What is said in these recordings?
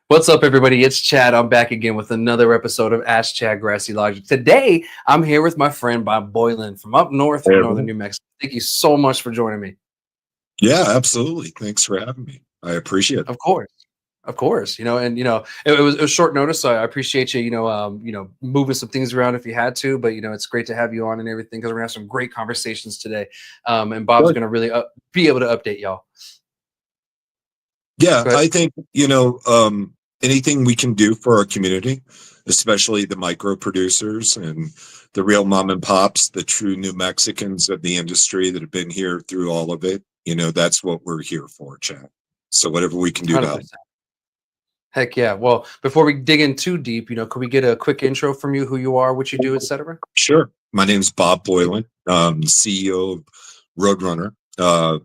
What's up, everybody? It's Chad. I'm back again with another episode of Ask Chad Grassy Logic. Today, I'm here with my friend Bob Boylan from up north Hey, in northern everyone. New Mexico. Thank you so much for joining me. Yeah, absolutely. Thanks for having me. I appreciate it. Of course, of course. It was short notice, so I appreciate you. Moving some things around if you had to, but it's great to have you on and everything because we're gonna have some great conversations today. And Bob's Good. gonna really be able to update y'all. Yeah, Go ahead. I think, anything we can do for our community, especially the micro producers and the real mom and pops, the true New Mexicans of the industry that have been here through all of it, that's what we're here for, Chad. So whatever we can do to help. 100%. Heck yeah. Well, before we dig in too deep, could we get a quick intro from you, who you are, what you do, etc.? Sure. My name's Bob Boylan, CEO of Roadrunner.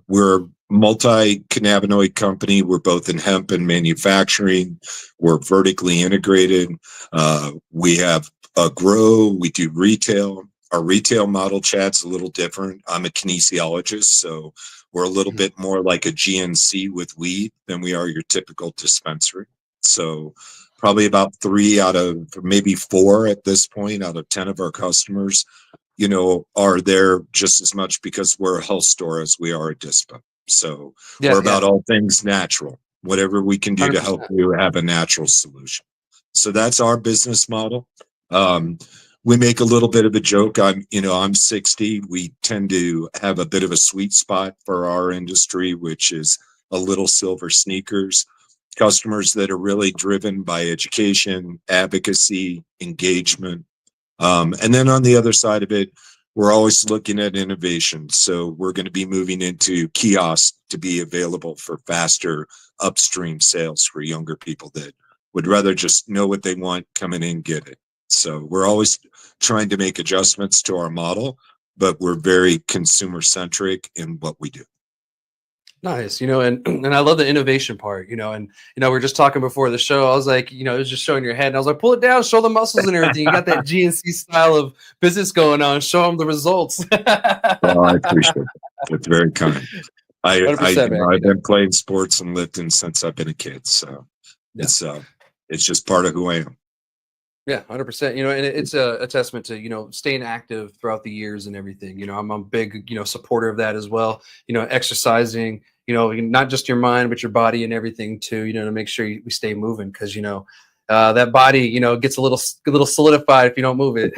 We're a multi-cannabinoid company. We're both in hemp and manufacturing. We're vertically integrated. We have a grow. We do retail. Our retail model, Chad's a little different. I'm a kinesiologist, so we're a little bit more like a GNC with weed than we are your typical dispensary. So probably about 3 out of maybe 4 at this point out of 10 of our customers are there just as much because we're a health store as we are a dispo. So Yeah, we're yeah, about all things natural. Whatever we can do to help 100%. you have a natural solution. So that's our business model. Um, we make a little bit of a joke. I'm 60. We tend to have a bit of a sweet spot for our industry, which is a little silver sneakers. Customers that are really driven by education, advocacy, engagement. And then on the other side of it, we're always looking at innovation. So we're going to be moving into kiosks to be available for faster upstream sales for younger people that would rather just know what they want, come in and get it. So we're always trying to make adjustments to our model, but we're very consumer centric in what we do. Nice, and I love the innovation part, and we were just talking before the show. I was like, it was just showing your head, and I was like, pull it down, show the muscles and everything. You got that GNC style of business going on. Show them the results. Well, I appreciate it. It's very kind. I, 100%, man. I've been playing sports and lifting since I've been a kid, so Yeah. it's just part of who I am. Yeah, 100%. And it's a testament to staying active throughout the years and everything. I'm a big supporter of that as well. Exercising. Not just your mind but your body and everything too. To make sure we stay moving because that body gets a little solidified if you don't move it.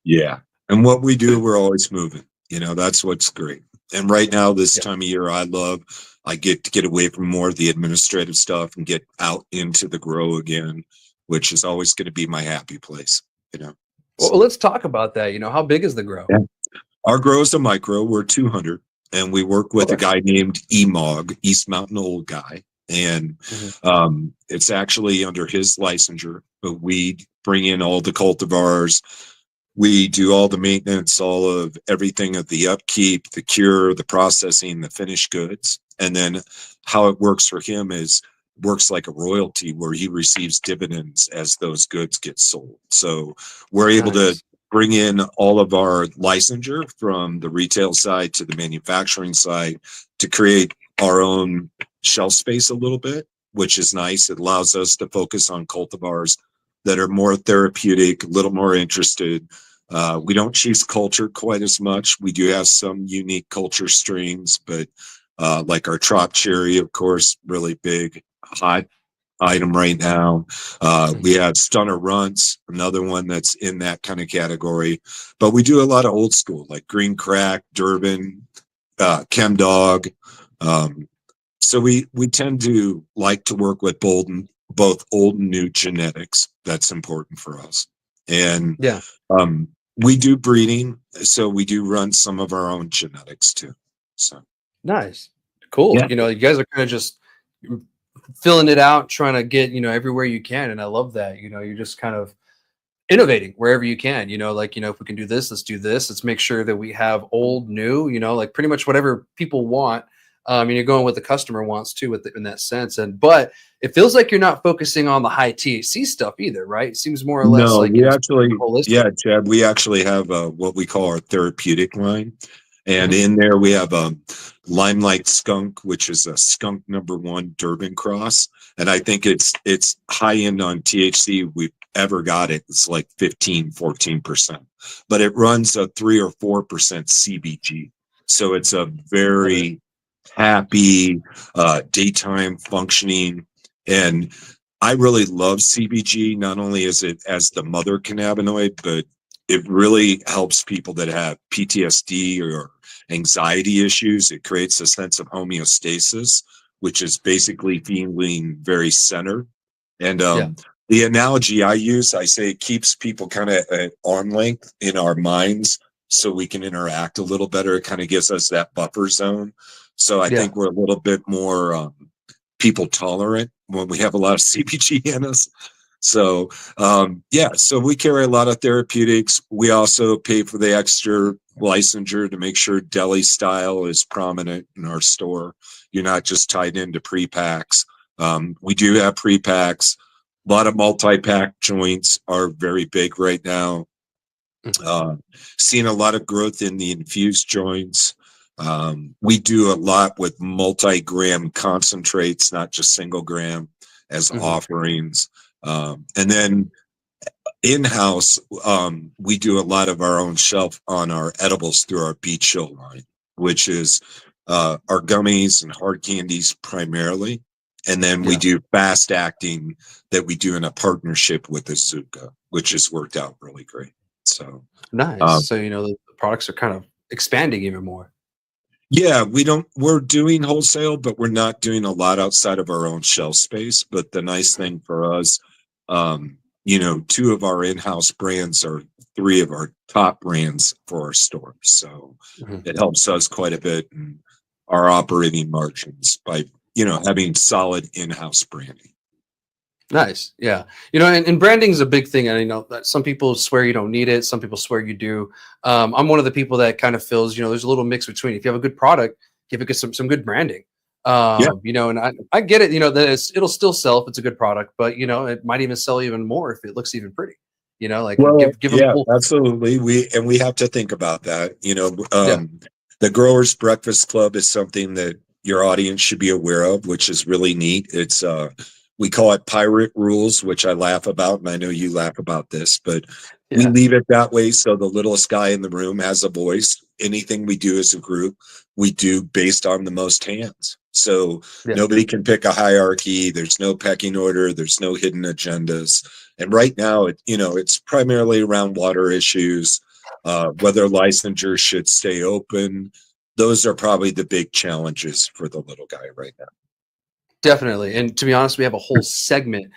Yeah, and what we do, we're always moving. That's what's great. And right now, this Yeah. time of year, I get to get away from more of the administrative stuff and get out into the grow again, which is always going to be my happy place. Well, let's talk about that. How big is the grow? Yeah. Our grow is a micro. We're 200, and we work with a Okay. guy named EMOG, East Mountain Old Guy, and it's actually under his licensure. But we bring in all the cultivars. We do all the maintenance, all of everything of the upkeep, the cure, the processing, the finished goods. And then how it works for him is works like a royalty where he receives dividends as those goods get sold. So we're able to Nice. bring in all of our licensure from the retail side to the manufacturing side to create our own shelf space a little bit, which is nice. It allows us to focus on cultivars that are more therapeutic, a little more interested. We don't chase culture quite as much. We do have some unique culture strains, but like our Trop Cherry, of course, really big, hot item right now. We have Stunner Runts, another one that's in that kind of category. But we do a lot of old school, like Green Crack, Durban, Chem Dog. So we tend to like to work with both old and new genetics. That's important for us. And Yeah. we do breeding, so we do run some of our own genetics too. So Nice. Cool. yeah, You guys are kind of just filling it out, trying to get, everywhere you can. And I love that. You're just kind of innovating wherever you can, if we can do this, let's do this. Let's make sure that we have old, new, like pretty much whatever people want. And you're going what the customer wants too in that sense. But it feels like you're not focusing on the high THC stuff either, right? It seems more or less no, like we actually, holistic. yeah, Chad, we actually have what we call our therapeutic line. And Mhm. in there, we have Limelight Skunk, which is a skunk #1 Durban cross. And I think it's high end on THC we've ever got it. It's like 14%, but it runs a 3 or 4% CBG. So it's a very happy, daytime functioning. And I really love CBG. Not only is it as the mother cannabinoid, but it really helps people that have PTSD or anxiety issues. It creates a sense of homeostasis, which is basically feeling very centered. And the analogy I use, I say it keeps people kind of at arm length in our minds so we can interact a little better. It kind of gives us that buffer zone. So I think we're a little bit more people tolerant when we have a lot of CBG in us. So, so we carry a lot of therapeutics. We also pay for the extra licensure to make sure deli style is prominent in our store. You're not just tied into pre-packs. We do have pre-packs. A lot of multi-pack joints are very big right now. Seeing a lot of growth in the infused joints. We do a lot with multi-gram concentrates, not just single gram as offerings. And then in-house, we do a lot of our own shelf on our edibles through our Beach Chill line, which is our gummies and hard candies primarily. And then we do fast acting that we do in a partnership with Azuka, which has worked out really great. So nice. So, the products are kind of expanding even more. Yeah, we're doing wholesale, but we're not doing a lot outside of our own shelf space. But the nice thing for us, 2 of our in-house brands are 3 of our top brands for our stores. So it helps us quite a bit in our operating margins by, having solid in-house branding. Nice. Yeah. And branding is a big thing. And that some people swear you don't need it. Some people swear you do. I'm one of the people that kind of feels, there's a little mix between. If you have a good product, give it some good branding. And I get it, that it'll still sell if it's a good product, but it might even sell even more if it looks even pretty, give them absolutely. We have to think about that. The Growers Breakfast Club is something that your audience should be aware of, which is really neat. It's we call it pirate rules, which I laugh about, and I know you laugh about this, but we leave it that way so the littlest guy in the room has a voice. Anything we do as a group, we do based on the most hands. So nobody can pick a hierarchy. There's no pecking order. There's no hidden agendas. And right now, it's primarily around water issues, whether licensure should stay open. Those are probably the big challenges for the little guy right now. Definitely. And to be honest, we have a whole segment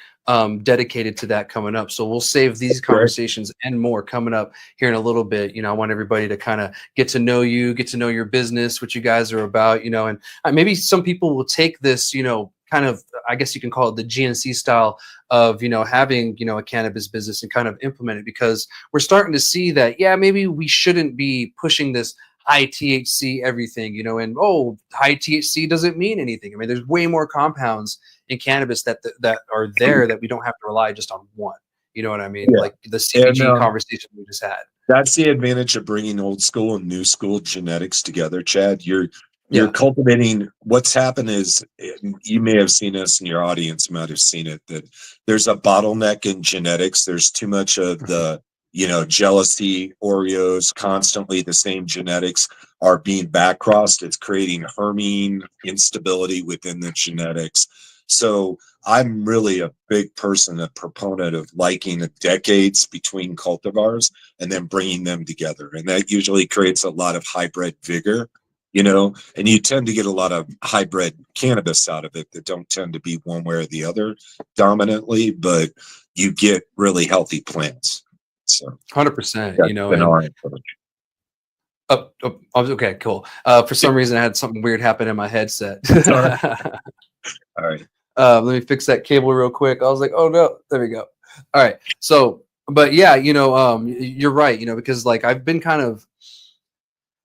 dedicated to that coming up. So we'll save these conversations and more coming up here in a little bit. I want everybody to kind of get to know you, get to know your business, what you guys are about, and maybe some people will take this, kind of, I guess you can call it the GNC style of, having, a cannabis business and kind of implement it, because we're starting to see that, maybe we shouldn't be pushing this high THC everything, and high THC doesn't mean anything. I mean, there's way more compounds in cannabis that are there that we don't have to rely just on one. You know what I mean? Like the CBG conversation we just had. That's the advantage of bringing old school and new school genetics together, Chad. You're cultivating. What's happened is, you may have seen this, and your audience might have seen it, that there's a bottleneck in genetics. There's too much of the jealousy, Oreos, constantly the same genetics are being backcrossed. It's creating hermine instability within the genetics. So I'm really a big proponent of liking the decades between cultivars and then bringing them together. And that usually creates a lot of hybrid vigor, and you tend to get a lot of hybrid cannabis out of it that don't tend to be one way or the other dominantly, but you get really healthy plants. So 100%, okay, cool. For some reason I had something weird happen in my headset. All right. Let me fix that cable real quick. I was like, oh no, there we go. All right. So, but you're right, because like I've been kind of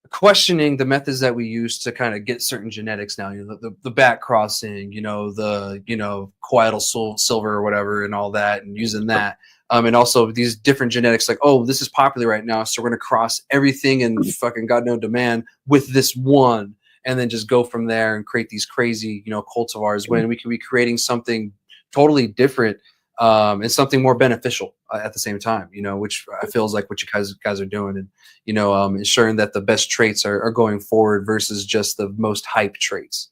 questioning the methods that we use to kind of get certain genetics now, the back crossing, the coital silver or whatever and all that, and using that. And also these different genetics, like, this is popular right now, so we're going to cross everything and fucking God no demand with this one. and then just go from there and create these crazy, cultivars, when we can be creating something totally different, and something more beneficial at the same time, which I feels like what you guys are doing, and ensuring that the best traits are going forward versus just the most hype traits.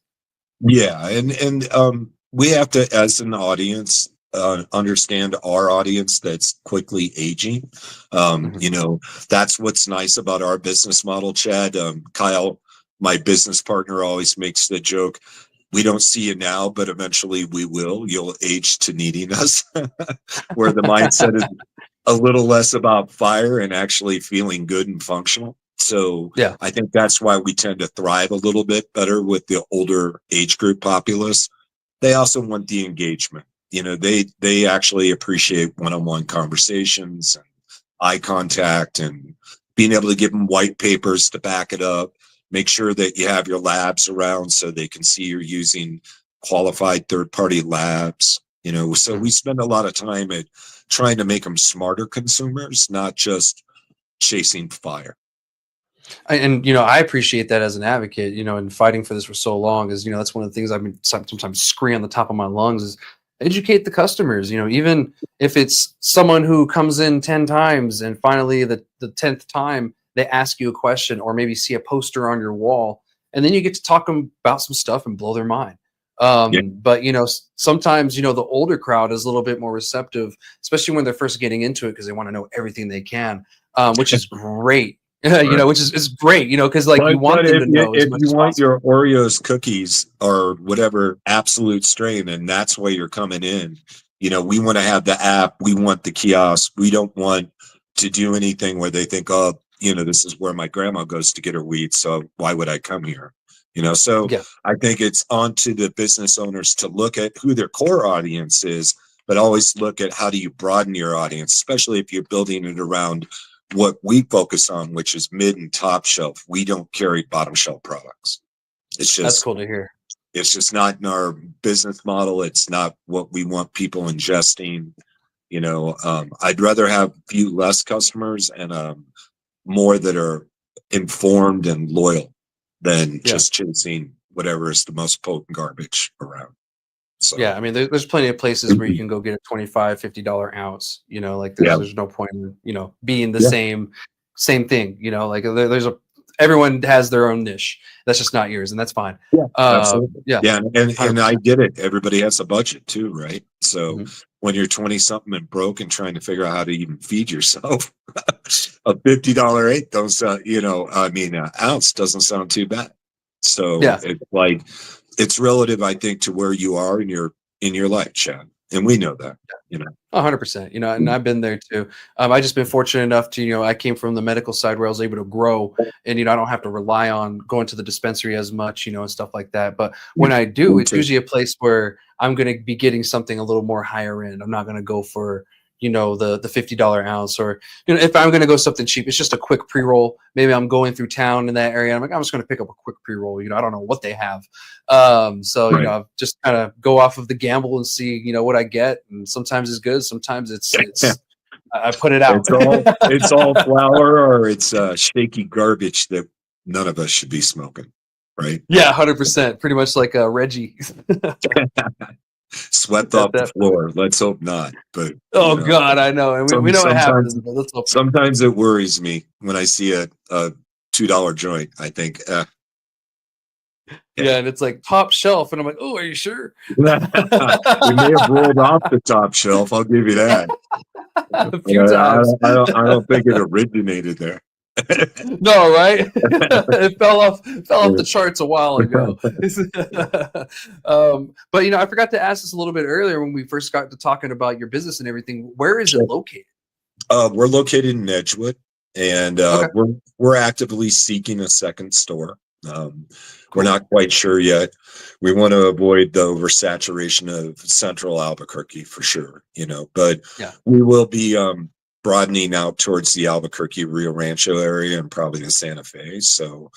Yeah, and we have to, as an audience, understand our audience that's quickly aging. That's what's nice about our business model, Chad. Kyle, my business partner, always makes the joke, we don't see you now, but eventually we will. You'll age to needing us, where the mindset is a little less about fire and actually feeling good and functional. So Yeah. I think that's why we tend to thrive a little bit better with the older age group populace. They also want the engagement. They actually appreciate one-on-one conversations and eye contact, and being able to give them white papers to back it up. Make sure that you have your labs around so they can see you're using qualified third-party labs. So we spend a lot of time at trying to make them smarter consumers, not just chasing fire. I appreciate that as an advocate, and fighting for this for so long, is, that's one of the things I've been sometimes screaming on the top of my lungs, is educate the customers. Even if it's someone who comes in 10 times and finally the 10th time they ask you a question, or maybe see a poster on your wall, and then you get to talk them about some stuff and blow their mind. But sometimes the older crowd is a little bit more receptive, especially when they're first getting into it, because they want to know everything they can, which is great. Which is great, because you want them to know as much as possible. If you want your Oreos cookies or whatever absolute strain, and that's why you're coming in, we want to have the app, we want the kiosk. We don't want to do anything where they think, oh, this is where my grandma goes to get her weed, so why would I come here? So yeah. I think it's on to the business owners to look at who their core audience is, but always look at how do you broaden your audience, especially if you're building it around what we focus on, which is mid and top shelf. We don't carry bottom shelf products. It's just, that's cool to hear. It's just not in our business model. It's not what we want people ingesting. I'd rather have a few less customers and more that are informed and loyal than just chasing whatever is the most potent garbage around. So yeah, I mean, there's plenty of places where you can go get a $25, $50 ounce, there's no point in, being the same thing, everyone has their own niche. That's just not yours, and that's fine. Yeah, absolutely. And I get it. Everybody has a budget too, right? So when you're 20 something and broke and trying to figure out how to even feed yourself, a $50 eighth don't sound, ounce doesn't sound too bad. So it's it's relative, I think, to where you are in your life, Chad, and we know that. 100%. And I've been there too. I just been fortunate enough to, I came from the medical side where I was able to grow, and I don't have to rely on going to the dispensary as much, and stuff like that. But when I do, it's usually a place where I'm going to be getting something a little more higher end. I'm not going to go for the $50 ounce, or if I'm going to go something cheap, it's just a quick pre-roll. Maybe I'm going through town in that area, I'm just going to pick up a quick pre-roll. I don't know what they have, I just kind of go off of the gamble and see what I get, and sometimes it's good, sometimes it's I put it out. It's all flour, or it's shaky garbage that none of us should be smoking, right? Yeah, 100%, pretty much like Reggie. Swept off the floor. Let's hope not. But God, I know, and we know what happens. Sometimes it worries me when I see a $2 joint. I think, yeah, and it's like top shelf, and I'm like, oh, are you sure? We may have rolled off the top shelf. I'll give you that. A few times. I don't think it originated there. No, right? It fell off the charts a while ago. But I forgot to ask this a little bit earlier when we first got to talking about your business and everything. Where is it located? We're located in Edgewood, and we're actively seeking a second store. We're not quite sure yet. We want to avoid the oversaturation of central Albuquerque for sure, but we will be broadening out towards the Albuquerque, Rio Rancho area, and probably the Santa Fe. So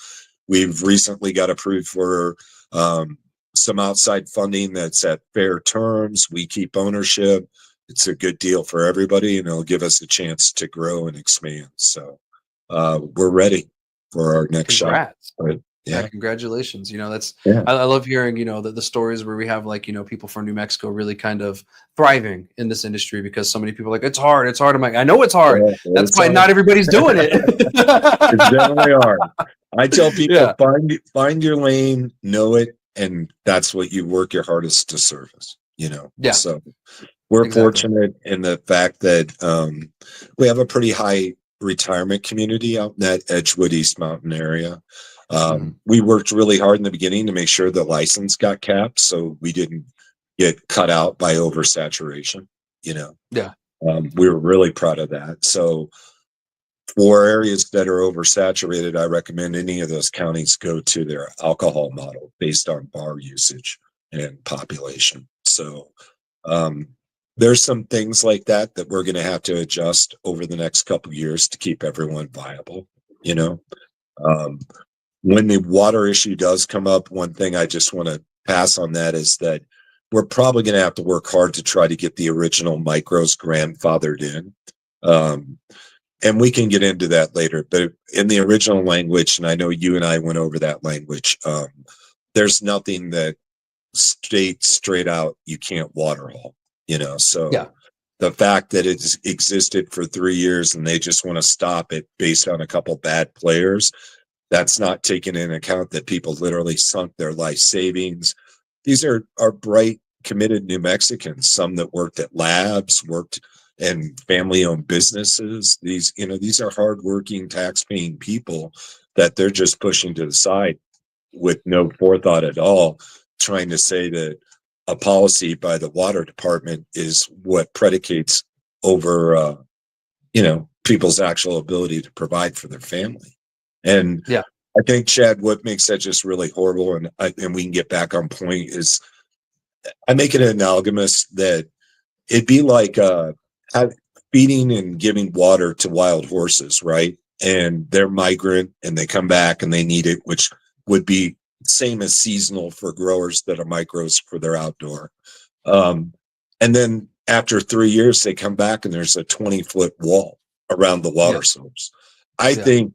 we've recently got approved for some outside funding that's at fair terms. We keep ownership. It's a good deal for everybody, and it'll give us a chance to grow and expand. So we're ready for our next shot. Yeah, Yeah. congratulations. You know, that's Yeah. I love hearing, you know, the stories where we have like, you know, people from New Mexico really kind of thriving in this industry because so many people are like, it's hard, it's hard. I'm like, I know it's hard. Yeah, That's it's why not everybody's doing it. It's definitely hard. I tell people Yeah, find your lane, know it, and that's what you work your hardest to service, you know. yeah, So we're exactly. fortunate in the fact that we have a pretty high retirement community out in that Edgewood East Mountain area. Mhm. We worked really hard in the beginning to make sure the license got capped so we didn't get cut out by oversaturation, you know. Yeah, We were really proud of that. So for areas that are oversaturated, I recommend any of those counties go to their alcohol model based on bar usage and population. So um, there's some things like that that we're going to have to adjust over the next couple of years to keep everyone viable. You know, um, when the water issue does come up, one thing I just want to pass on that is that we're probably going to have to work hard to try to get the original micros grandfathered in. Um, and we can get into that later, but in the original language, and I know you and I went over that language, there's nothing that states straight out you can't water haul, you know. yeah, So the fact that it's existed for 3 years and they just want to stop it based on a couple bad players, that's not taking into account that people literally sunk their life savings. These are bright, committed New Mexicans, some that worked at labs, worked in family-owned businesses. These, you know, these are hardworking, tax-paying people that they're just pushing to the side with no forethought at all, trying to say that a policy by the water department is what predicates over, you know, people's actual ability to provide for their family. And yeah, I think, Chad, what makes that just really horrible, and we can get back on point, is I make it analogous that it'd be like have, feeding and giving water to wild horses, right? And they're migrant and they come back and they need it, which would be same as seasonal for growers that are micros for their outdoor. And then after 3 years, they come back and there's a 20-foot wall around the yeah, water source. I yeah, think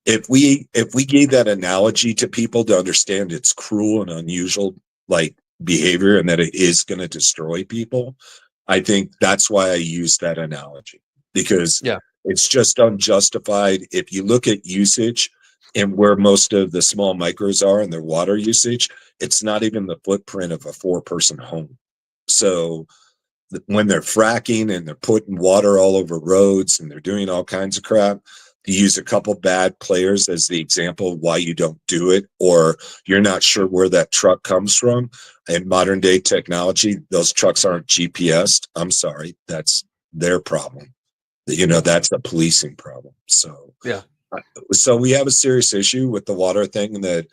if we gave that analogy to people to understand it's cruel and unusual like behavior and that it is going to destroy people, I think that's why I use that analogy, because yeah, it's just unjustified. If you look at usage and where most of the small micros are in their water usage, it's not even the footprint of a 4-person home. So when they're fracking and they're putting water all over roads and they're doing all kinds of crap, to use a couple bad players as the example of why you don't do it, or you're not sure where that truck comes from. In modern day technology, those trucks aren't GPSed. I'm sorry, that's their problem. You know, yeah, that's a policing problem. So, yeah, so we have a serious issue with the water thing that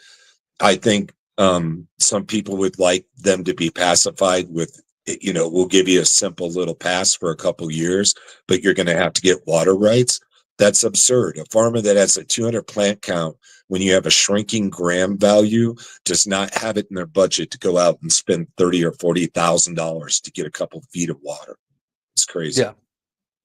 I think some people would like them to be pacified with, you know, we'll give you a simple little pass for a couple years, but you're going to have to get water rights. That's absurd. A farmer that has a 200 plant count when you have a shrinking gram value does not have it in their budget to go out and spend $30,000 or $40,000 to get a couple feet of water. It's crazy. yeah.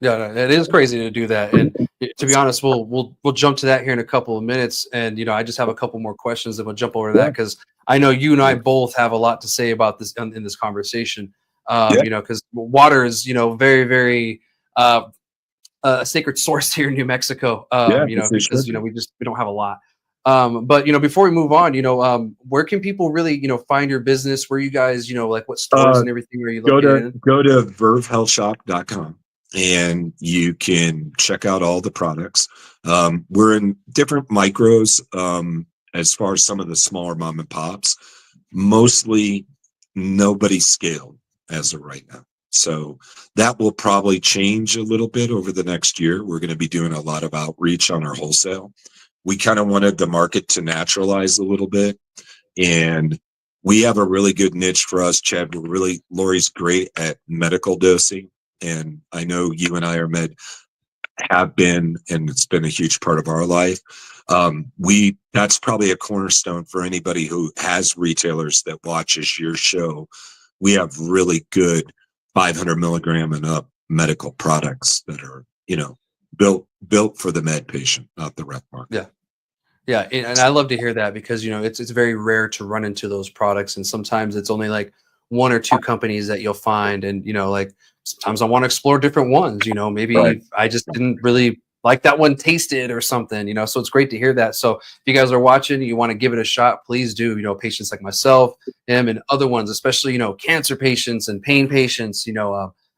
Yeah, no, it is crazy to do that. And to be honest, we'll jump to that here in a couple of minutes. And you know, I just have a couple more questions, and we'll jump over to that Yeah. because I know you and I both have a lot to say about this in this conversation. Yeah. You know, because water is, you know, very, very a sacred source here in New Mexico. Yeah. You know, They because should you know be. we don't have a lot. But you know, before we move on, you know, where can people really, you know, find your business? Where you guys, you know, like what stores Uh, and everything are you go located to in? go to vervehealthshop.com and you can check out all the products. We're in different micros as far as some of the smaller mom and pops. Mostly nobody scaled as of right now. So that will probably change a little bit over the next year. We're going to be doing a lot of outreach on our wholesale. We kind of wanted the market to naturalize a little bit, and we have a really good niche for us, Chad. Lori's great at medical dosing. And I know you and I have been, and it's been a huge part of our life. That's probably a cornerstone for anybody who has retailers that watches your show. We have really good 500 milligram and up medical products that are, you know, built for the med patient, not the rec market. Yeah. Yeah, and I love to hear that because it's very rare to run into those products, and sometimes it's only like one or two companies that you'll find, and like sometimes I want to explore different ones. Right. Maybe I just didn't really like that one tasted or something. So it's great to hear that. So if you guys are watching, you want to give it a shot, please do. Patients like myself, him, and other ones, especially cancer patients and pain patients.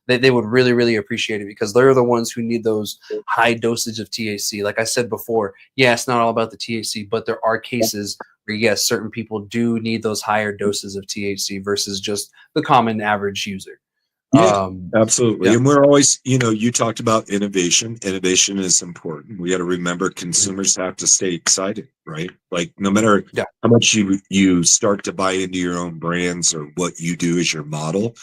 They would really, really appreciate it because they're the ones who need those high dosage of THC. Like I said before, yeah, it's not all about the THC, but there are cases where, yes, certain people do need those higher doses of THC versus just the common average user. Yeah, absolutely. Yeah, And we're always, you talked about innovation. Innovation is important. We got to remember consumers have to stay excited, right? Like no matter yeah, how much you start to buy into your own brands or what you do as your model,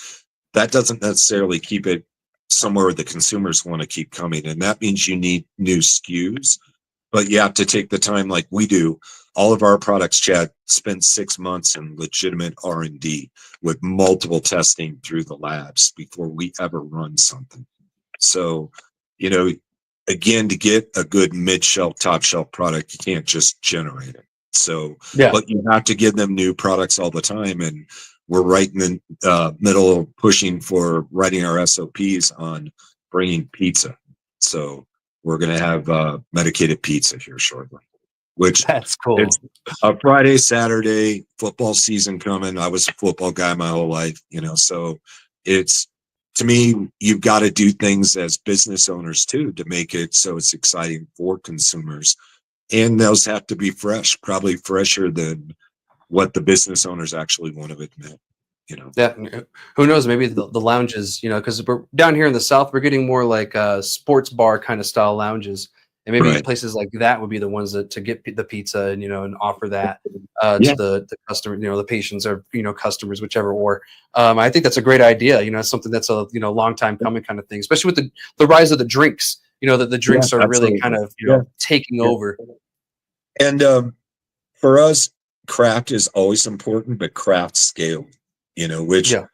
that doesn't necessarily keep it somewhere where the consumers want to keep coming. And that means you need new SKUs, but you have to take the time like we do. All of our products, Chad, spend 6 months in legitimate R&D with multiple testing through the labs before we ever run something. So, you know, again, to get a good mid-shelf, top-shelf product, you can't just generate it. So, yeah. but you have to give them new products all the time. And we're right in the middle of pushing for writing our SOPs on bringing pizza. So we're going to have medicated pizza here shortly, which That's it's cool. a Friday, Saturday, football season coming. I was a football guy my whole life, so it's, to me, you've got to do things as business owners too to make it so it's exciting for consumers. And those have to be fresh, probably fresher than what the business owners actually want to admit. Yeah, who knows? Maybe the lounges, because we're down here in the South, we're getting more like sports bar kind of style lounges, and maybe Right. places like that would be the ones that to get the pizza and offer that Yeah. to the customer, the patients or customers, whichever. Or I think that's a great idea. It's something that's a long time coming kind of thing, especially with the rise of the drinks. That the Yeah, drinks are really kind absolutely. of Yeah. taking Yeah. over. And for us, craft is always important, but craft scale, which Yeah,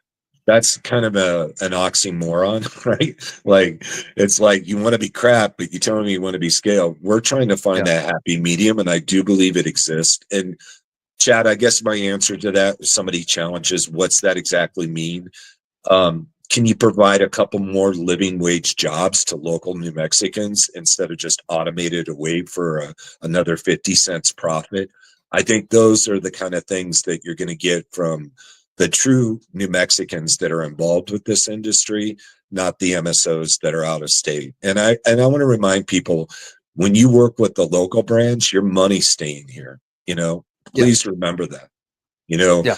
that's kind of an oxymoron, right? Like it's like you want to be crap, but you're telling me you want to be scale. We're trying to find yeah, that happy medium, and I do believe it exists. And Chad, I guess my answer to that, if somebody challenges, what's that exactly mean? Can you provide a couple more living wage jobs to local New Mexicans instead of just automated away for another 50 cents profit? I think those are the kind of things that you're going to get from the true New Mexicans that are involved with this industry, not the MSOs that are out of state. And I want to remind people, when you work with the local brands, your money's staying here. yeah, Please remember that. You know, yeah,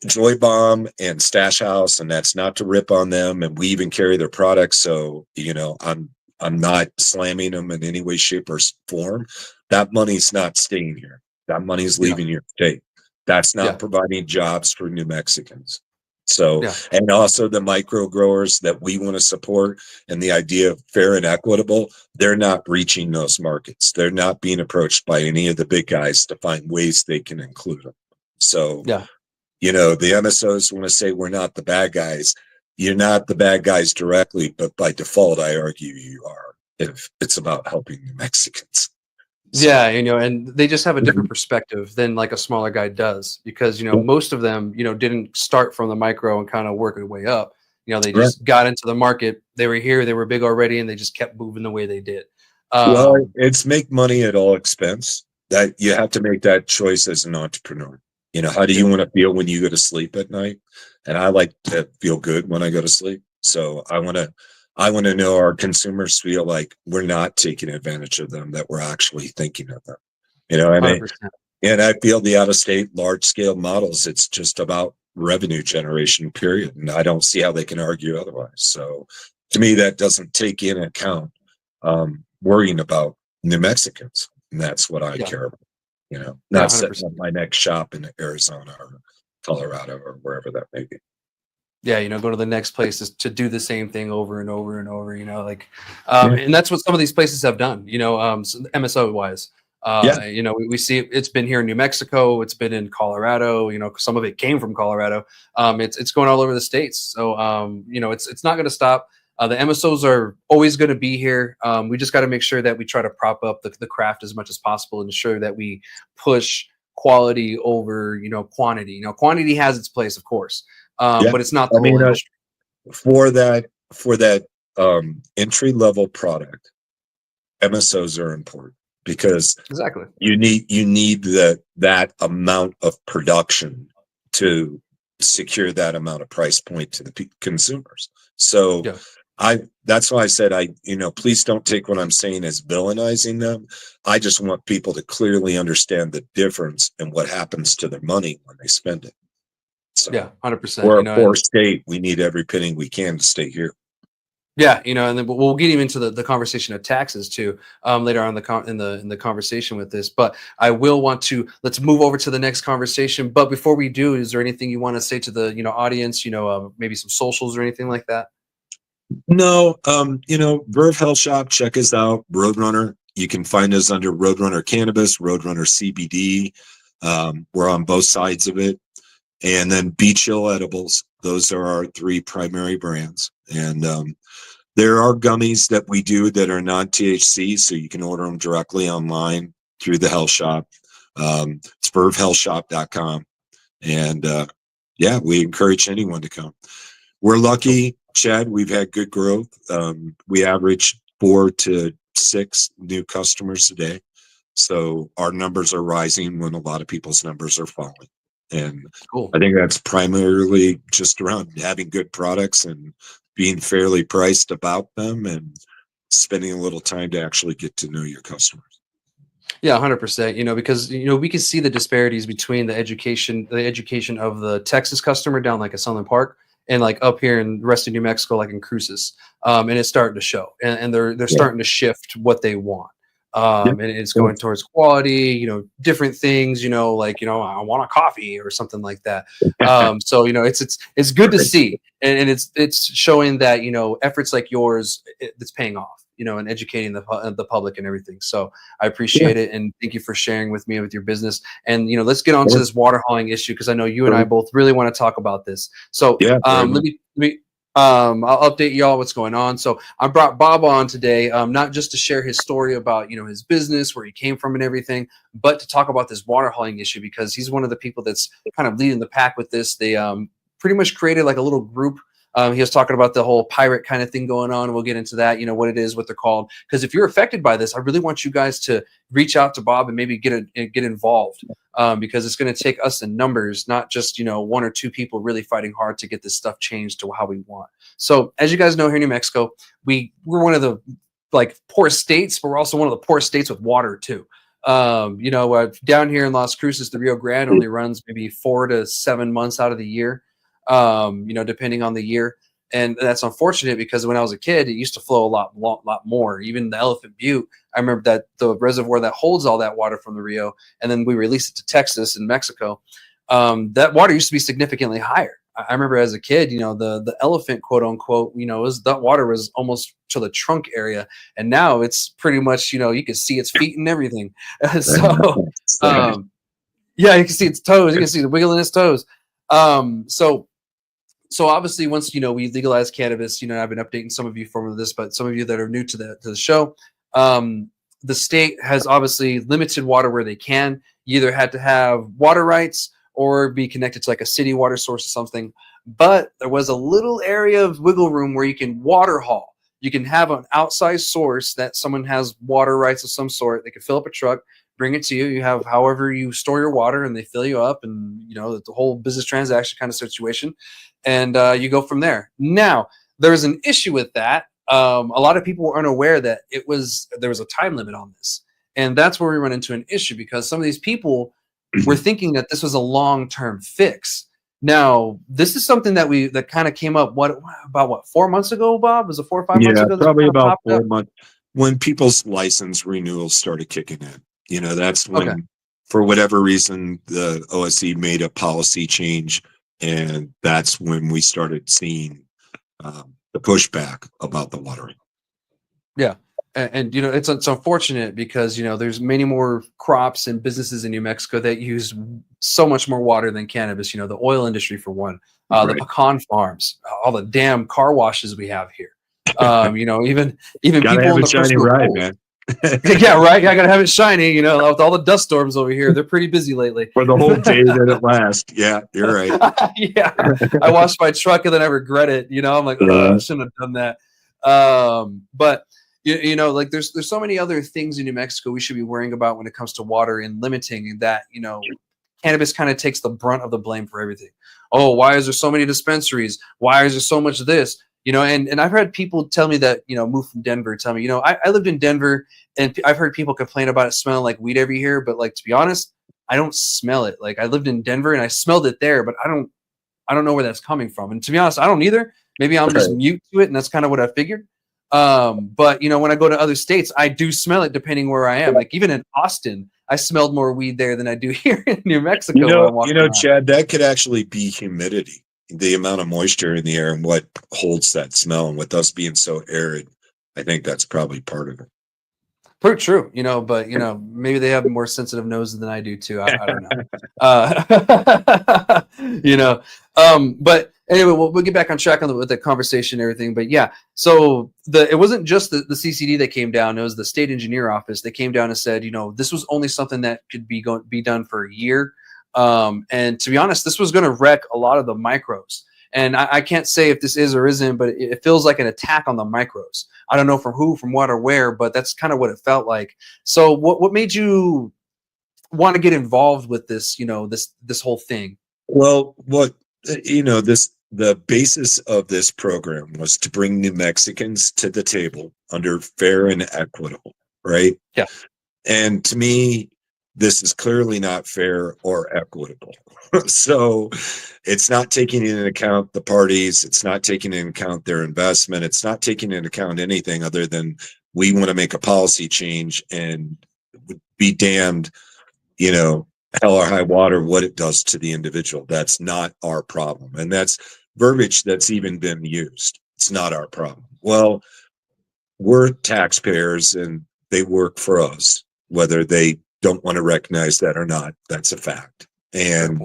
Joy Bomb and Stash House, and that's not to rip on them, and we even carry their products. So, I'm not slamming them in any way, shape, or form. That money's not staying here. That money's yeah, leaving your state. That's not yeah, providing jobs for New Mexicans. So, yeah, and also the micro growers that we want to support, and the idea of fair and equitable, they're not reaching those markets. They're not being approached by any of the big guys to find ways they can include them. So, yeah. the MSOs want to say we're not the bad guys. You're not the bad guys directly, but by default, I argue you are if it's about helping New Mexicans. Yeah, So, and they just have a different perspective than like a smaller guy does because most of them didn't start from the micro and kind of work their way up. They right. just got into the market. They were here, they were big already, and they just kept moving the way they did. Well, Um, it's make money at all expense. That you have to make that choice as an entrepreneur. How do yeah, you want to feel when you go to sleep at night? And I like to feel good when I go to sleep. So I want to know our consumers feel like we're not taking advantage of them, that we're actually thinking of them. I mean, 100%. and I feel the out of state large scale models, it's just about revenue generation, period. And I don't see how they can argue otherwise. So to me, that doesn't take in account worrying about New Mexicans. And that's what I Yeah, care about, yeah, not setting 100%. up my next shop in Arizona or Colorado or wherever that may be. Yeah, go to the next place is to do the same thing over and over and over, like, Yeah. and that's what some of these places have done, MSO wise. Yeah. We see it's been here in New Mexico, it's been in Colorado, some of it came from Colorado. It's going all over the states. So, it's not going to stop. The MSOs are always going to be here. We just got to make sure that we try to prop up the craft as much as possible and ensure that we push quality over, quantity. Quantity has its place, of course, Yeah. but it's not the I mean, whole industry. for that entry level product, MSOs are important because Exactly. you need that amount of production to secure that amount of price point to the consumers. So Yeah. that's why I said, please don't take what I'm saying as villainizing them. I just want people to clearly understand the difference and what happens to their money when they spend it. So Yeah, 100%. we're a poor state. We need every penny we can to stay here. Yeah, and then we'll get even into the conversation of taxes too later on in the conversation with this. But I will want to let's move over to the next conversation. But before we do, is there anything you want to say to the audience? Maybe some socials or anything like that? No, Verve Health Shop. Check us out, Roadrunner. You can find us under Roadrunner Cannabis, Roadrunner CBD. We're on both sides of it, and then Be Chill Edibles. Those are our 3 primary brands, and there are gummies that we do that are non-THC, so you can order them directly online through the health shop. It's vervehealthshop.com. And we encourage anyone to come. We're lucky, Chad. We've had good growth. We average 4 to 6 new customers a day. So our numbers are rising when a lot of people's numbers are falling. And cool. I think that's primarily just around having good products and being fairly priced about them and spending a little time to actually get to know your customers. Yeah, 100%. Because we can see the disparities between the education of the Texas customer down like a Sunland Park and like up here in the rest of New Mexico, like in Cruces, and it's starting to show, and they're starting to shift what they want. And it's going towards quality, different things, I want a coffee or something like that. So, it's good to see. And it's showing that, efforts like yours, it's paying off, and educating the public and everything. So I appreciate it. And thank you for sharing with me with your business. And, let's get on to this water hauling issue, because I know you and I both really want to talk about this. So let me I'll update y'all what's going on. So I brought Bob on today, not just to share his story about, his business, where he came from and everything, but to talk about this water hauling issue, because he's one of the people that's kind of leading the pack with this. They pretty much created like a little group. He was talking about the whole pirate kind of thing going on. We'll get into that, what it is, what they're called. Because if you're affected by this, I really want you guys to reach out to Bob and maybe get involved, because it's going to take us in numbers, not just 1 or 2 people really fighting hard to get this stuff changed to how we want. So as you guys know, here in New Mexico, we're one of the poor states, but we're also one of the poor states with water too. Down here in Las Cruces, the Rio Grande only runs maybe 4 to 7 months out of the year. Depending on the year. And that's unfortunate, because when I was a kid, it used to flow a lot more. Even the Elephant Butte, I remember that the reservoir that holds all that water from the Rio, and then we released it to Texas and Mexico. That water used to be significantly higher. I remember as a kid, the elephant, quote unquote, that water was almost to the trunk area. And now it's pretty much, you can see its feet and everything. So, you can see its toes. You can see the wiggle in its toes. So obviously, once we legalize cannabis, I've been updating some of you from this, but some of you that are new to the show, the state has obviously limited water where they can. You either had to have water rights or be connected to like a city water source or something. But there was a little area of wiggle room where you can water haul. You can have an outside source that someone has water rights of some sort. They can fill up a truck, bring it to you. You have however you store your water, and they fill you up, and the whole business transaction kind of situation, and you go from there. Now, there's an issue with that. A lot of people were unaware that there was a time limit on this, and that's where we run into an issue, because some of these people were thinking that this was a long-term fix. Now, this is something that kind of came up about 4 months ago, Bob? Was it 4 or 5 months ago? Probably about 4 months, when people's license renewals started kicking in. That's when, for whatever reason, the OSC made a policy change, and that's when we started seeing the pushback about the watering. Yeah. And it's unfortunate, because there's many more crops and businesses in New Mexico that use so much more water than cannabis. The oil industry, for one, the pecan farms, all the damn car washes we have here. You know, even Gotta people have in a the shiny personal ride, pool. man. Yeah, right. I gotta have it shiny. You know, with all the dust storms over here, they're pretty busy lately. For the whole day that it lasts. Yeah, you're right. Yeah, I wash my truck and then I regret it. You know, I'm like, oh, I shouldn't have done that. But you know, like there's so many other things in New Mexico we should be worrying about when it comes to water and limiting that. You know, cannabis kind of takes the brunt of the blame for everything. Oh, why is there so many dispensaries? Why is there so much of this? You know, and I've had people tell me that, you know, moved from Denver, tell me, you know, I lived in Denver and I've heard people complain about it smelling like weed every year, but like, to be honest, I don't smell it. Like, I lived in Denver and I smelled it there, but I don't know where that's coming from. And to be honest, I don't either. Maybe I'm just mute to it, and that's kind of what I figured. But you know, when I go to other states, I do smell it depending where I am. Like even in Austin, I smelled more weed there than I do here in New Mexico when I'm walking around. Chad, that could actually be humidity, the amount of moisture in the air and what holds that smell. And with us being so arid, I think that's probably part of it. Pretty true, you know, but you know, maybe they have a more sensitive nose than I do too. I don't know. You know, but anyway, we'll get back on track with the conversation and everything. But yeah, so it wasn't just the CCD that came down; it was the state engineer office that came down and said, you know, this was only something that could be done for a year. And to be honest, this was going to wreck a lot of the micros. And I can't say if this is or isn't, but it feels like an attack on the micros. I don't know from who, from what, or where, but that's kind of what it felt like. So what made you want to get involved with this, you know, this whole thing? Well, the basis of this program was to bring New Mexicans to the table under fair and equitable, right? Yeah. And to me, this is clearly not fair or equitable. So it's not taking into account the parties. It's not taking into account their investment. It's not taking into account anything other than we want to make a policy change and be damned, you know, hell or high water, what it does to the individual. That's not our problem. And that's verbiage that's even been used. It's not our problem. Well, we're taxpayers and they work for us, whether they don't want to recognize that or not. That's a fact. And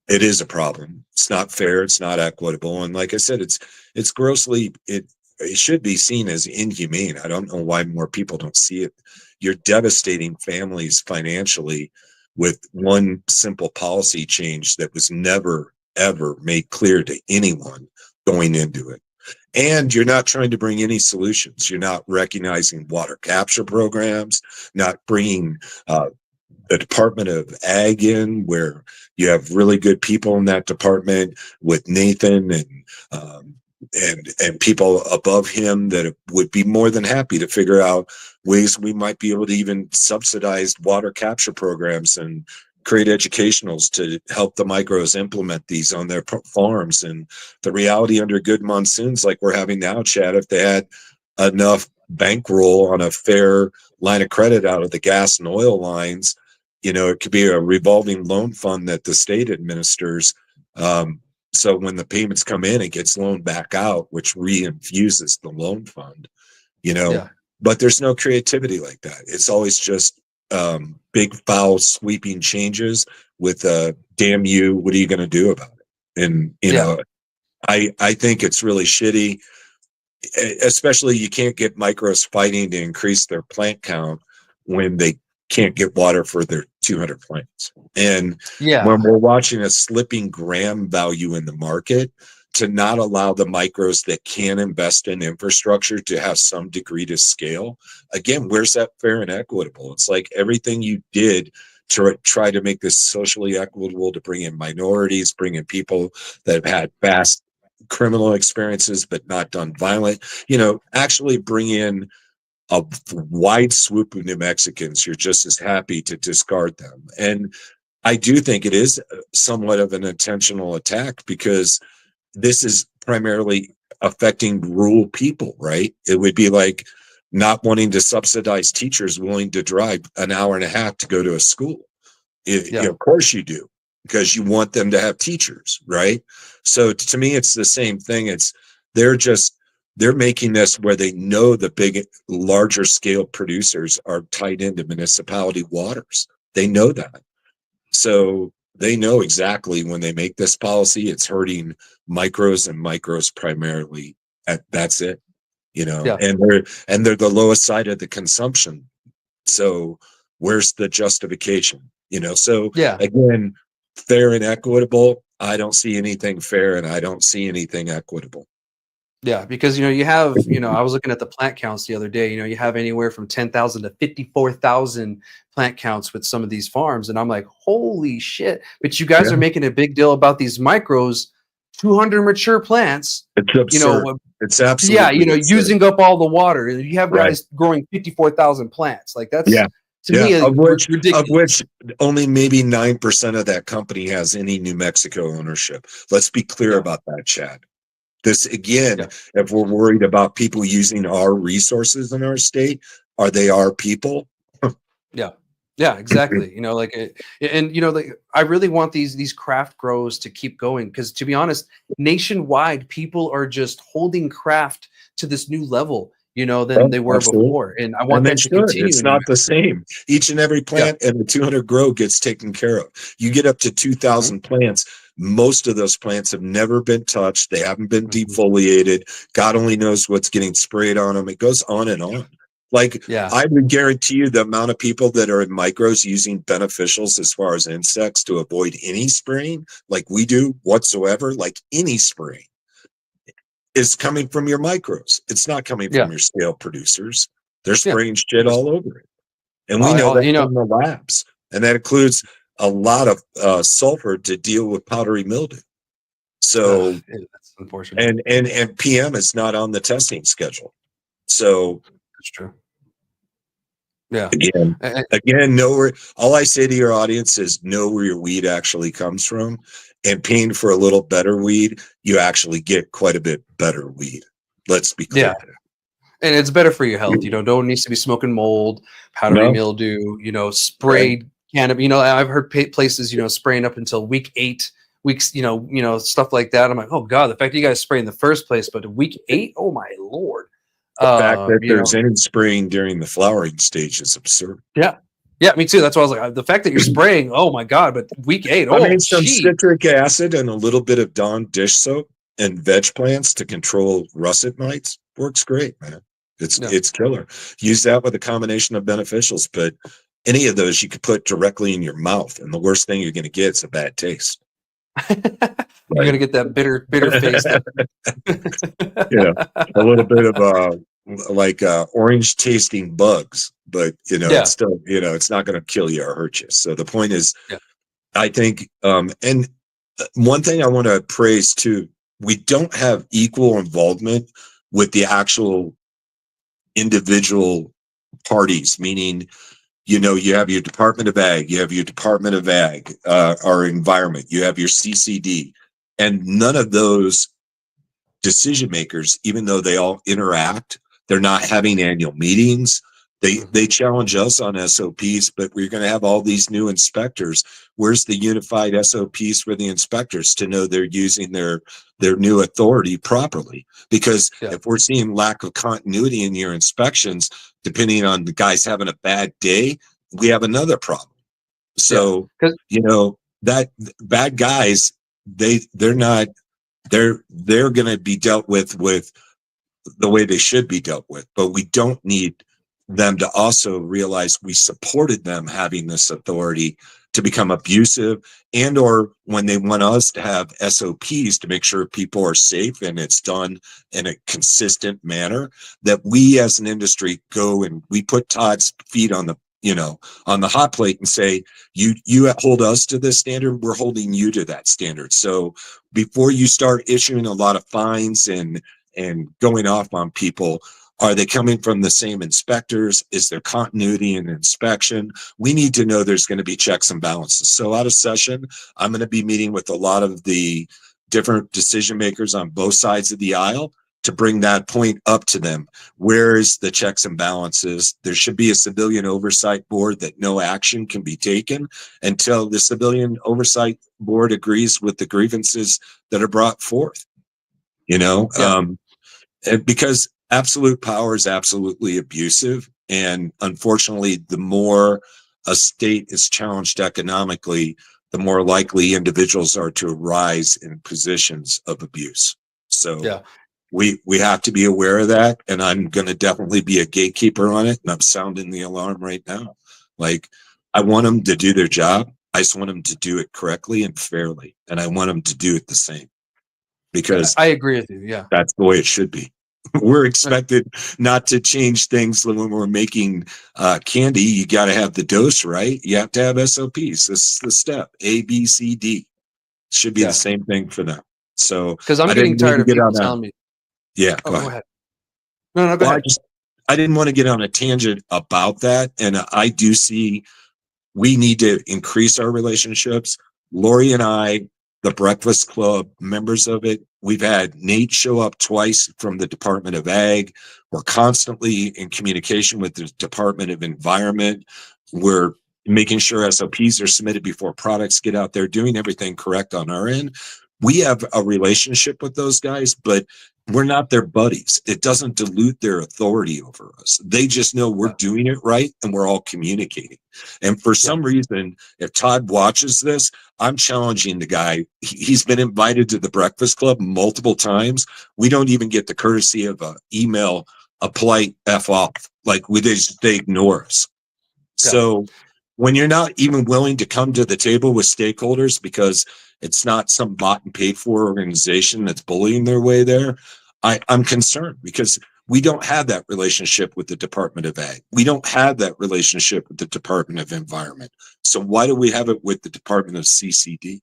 it is a problem. It's not fair. It's not equitable. And like I said, it's grossly, it should be seen as inhumane. I don't know why more people don't see it. You're devastating families financially with one simple policy change that was never, ever made clear to anyone going into it. And you're not trying to bring any solutions. You're not recognizing water capture programs, not bringing the Department of Ag in, where you have really good people in that department with Nathan and people above him that would be more than happy to figure out ways we might be able to even subsidize water capture programs and create educationals to help the micros implement these on their farms. And the reality under good monsoons like we're having now, Chad, if they had enough bankroll on a fair line of credit out of the gas and oil lines, you know, it could be a revolving loan fund that the state administers. So when the payments come in, it gets loaned back out, which reinfuses the loan fund, you know. Yeah. But there's no creativity like that. It's always just big, foul, sweeping changes with damn you, what are you going to do about it? And, you know, I think it's really shitty, especially you can't get micros fighting to increase their plant count when they can't get water for their 200 plants. And when we're watching a slipping gram value in the market, to not allow the micros that can invest in infrastructure to have some degree to scale, again, where's that fair and equitable? It's like everything you did to try to make this socially equitable, to bring in minorities, bring in people that have had vast criminal experiences but not done violent, you know, actually bring in a wide swoop of New Mexicans. You're just as happy to discard them. And I do think it is somewhat of an intentional attack, because this is primarily affecting rural people, right? It would be like not wanting to subsidize teachers willing to drive an hour and a half to go to a school. You know, of course you do, because you want them to have teachers, right? So to me, it's the same thing. They're making this where they know the big, larger scale producers are tied into municipality waters. They know that. So they know exactly when they make this policy, it's hurting micros and micros primarily That's it, Yeah. and they're the lowest side of the consumption. So where's the justification? So Yeah. again, fair and equitable. I don't see anything fair and I don't see anything equitable. Yeah, because you have, I was looking at the plant counts the other day. You have anywhere from 10,000 to 54,000 plant counts with some of these farms, and I'm like, holy shit! But you guys Yeah. are making a big deal about these micros, 200 mature plants. It's absurd. It's Yeah, absolutely absurd. using up all the water. You have Right. guys growing 54,000 plants. Like that's Yeah. to me Of ridiculous. which only maybe 9% of that company has any New Mexico ownership. Let's be clear Yeah. about that, Chad. This again, Yeah. if we're worried about people using our resources in our state, are they our people? Yeah. Yeah, exactly. Like I really want these craft grows to keep going, because to be honest, nationwide people are just holding craft to this new level, than they were Absolutely. before, and I want And they that to should. continue. It's in New not the Mexico. same. Each and every plant and the 200 grow gets taken care of. You get up to 2,000 plants. Most of those plants have never been touched. They haven't been defoliated. God only knows what's getting sprayed on them. It goes on and on. Like, Yeah. I would guarantee you the amount of people that are in micros using beneficials as far as insects to avoid any spraying, like we do whatsoever, like any spraying, is coming from your micros. It's not coming Yeah. from your scale producers. They're Yeah. spraying shit all over it. And we know that from the labs. And that includes a lot of sulfur to deal with powdery mildew. So that's unfortunate. and PM is not on the testing schedule. So That's true. Yeah. Again, know where, all I say to your audience is know where your weed actually comes from, and paying for a little better weed, you actually get quite a bit better weed. Let's be clear. Yeah. And it's better for your health. No one needs to be smoking mold, powdery mildew, sprayed cannabis. I've heard places, spraying up until week 8 weeks, stuff like that. I'm like, oh God, the fact that you guys spray in the first place, but week 8, oh my Lord. The fact that there's any spraying during the flowering stage is absurd. Yeah. Yeah, me too. That's why I was like, the fact that you're spraying, oh my God, but week 8, I made some citric acid and a little bit of Dawn dish soap and veg plants to control russet mites. Works great, man. It's killer. Use that with a combination of beneficials, but any of those you could put directly in your mouth, and the worst thing you're going to get is a bad taste. You're going to get that bitter face. A little bit of like orange tasting bugs, but it's still, it's not going to kill you or hurt you. So the point is, I think, and one thing I want to praise too, we don't have equal involvement with the actual individual parties, meaning, you have your Department of Ag, you have your Department of Ag, or Environment, you have your CCD, and none of those decision makers, even though they all interact, they're not having annual meetings. They challenge us on SOPs, but we're going to have all these new inspectors. Where's the unified SOPs for the inspectors to know they're using their new authority properly? Because if we're seeing lack of continuity in your inspections, depending on the guys having a bad day, we have another problem. So, that bad guys, they're not, they're going to be dealt with the way they should be dealt with, but we don't need them to also realize we supported them having this authority to become abusive, and or when they want us to have SOPs to make sure people are safe and it's done in a consistent manner, that we as an industry go and we put Todd's feet on the on the hot plate and say, you hold us to this standard, we're holding you to that standard. So before you start issuing a lot of fines and going off on people, are they coming from the same inspectors? Is there continuity in inspection? We need to know there's going to be checks and balances. So out of session, I'm going to be meeting with a lot of the different decision makers on both sides of the aisle to bring that point up to them. Where is the checks and balances? There should be a civilian oversight board that no action can be taken until the civilian oversight board agrees with the grievances that are brought forth. Because absolute power is absolutely abusive. And unfortunately, the more a state is challenged economically, the more likely individuals are to rise in positions of abuse. So we have to be aware of that, and I'm going to definitely be a gatekeeper on it, and I'm sounding the alarm right now. Like, I want them to do their job. I just want them to do it correctly and fairly, and I want them to do it the same, because I agree with you. Yeah. that's the way it should be. We're expected not to change things when we're making candy. You got to have the dose right. You have to have SOPs. This is the step A, B, C, D. It should be the same thing for them. So Because I'm I getting didn't mean tired to of get people on that. telling me. Yeah, Oh, go go ahead. ahead. No, go Well, ahead. I didn't want to get on a tangent about that. And I do see we need to increase our relationships. Lori and I, the Breakfast Club, members of it, we've had Nate show up twice from the Department of Ag. We're constantly in communication with the Department of Environment. We're making sure SOPs are submitted before products get out there, doing everything correct on our end. We have a relationship with those guys, but we're not their buddies. It doesn't dilute their authority over us. They just know we're doing it right, and we're all communicating. And for some reason, if Todd watches this, I'm challenging the guy. He's been invited to the Breakfast Club multiple times. We don't even get the courtesy of an email, a polite F off. Like, they ignore us. So when you're not even willing to come to the table with stakeholders because it's not some bought and paid for organization that's bullying their way there, I'm concerned, because we don't have that relationship with the Department of Ag. We don't have that relationship with the Department of Environment. So why do we have it with the Department of CCD?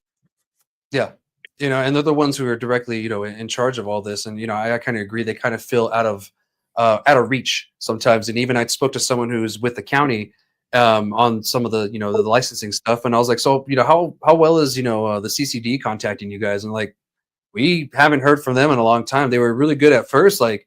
Yeah. And they're the ones who are directly, in charge of all this. And, I kind of agree. They kind of feel out of reach sometimes. And even I spoke to someone who's with the county on some of the, the licensing stuff. And I was like, so, how well is, the CCD contacting you guys? And like, we haven't heard from them in a long time. They were really good at first, like,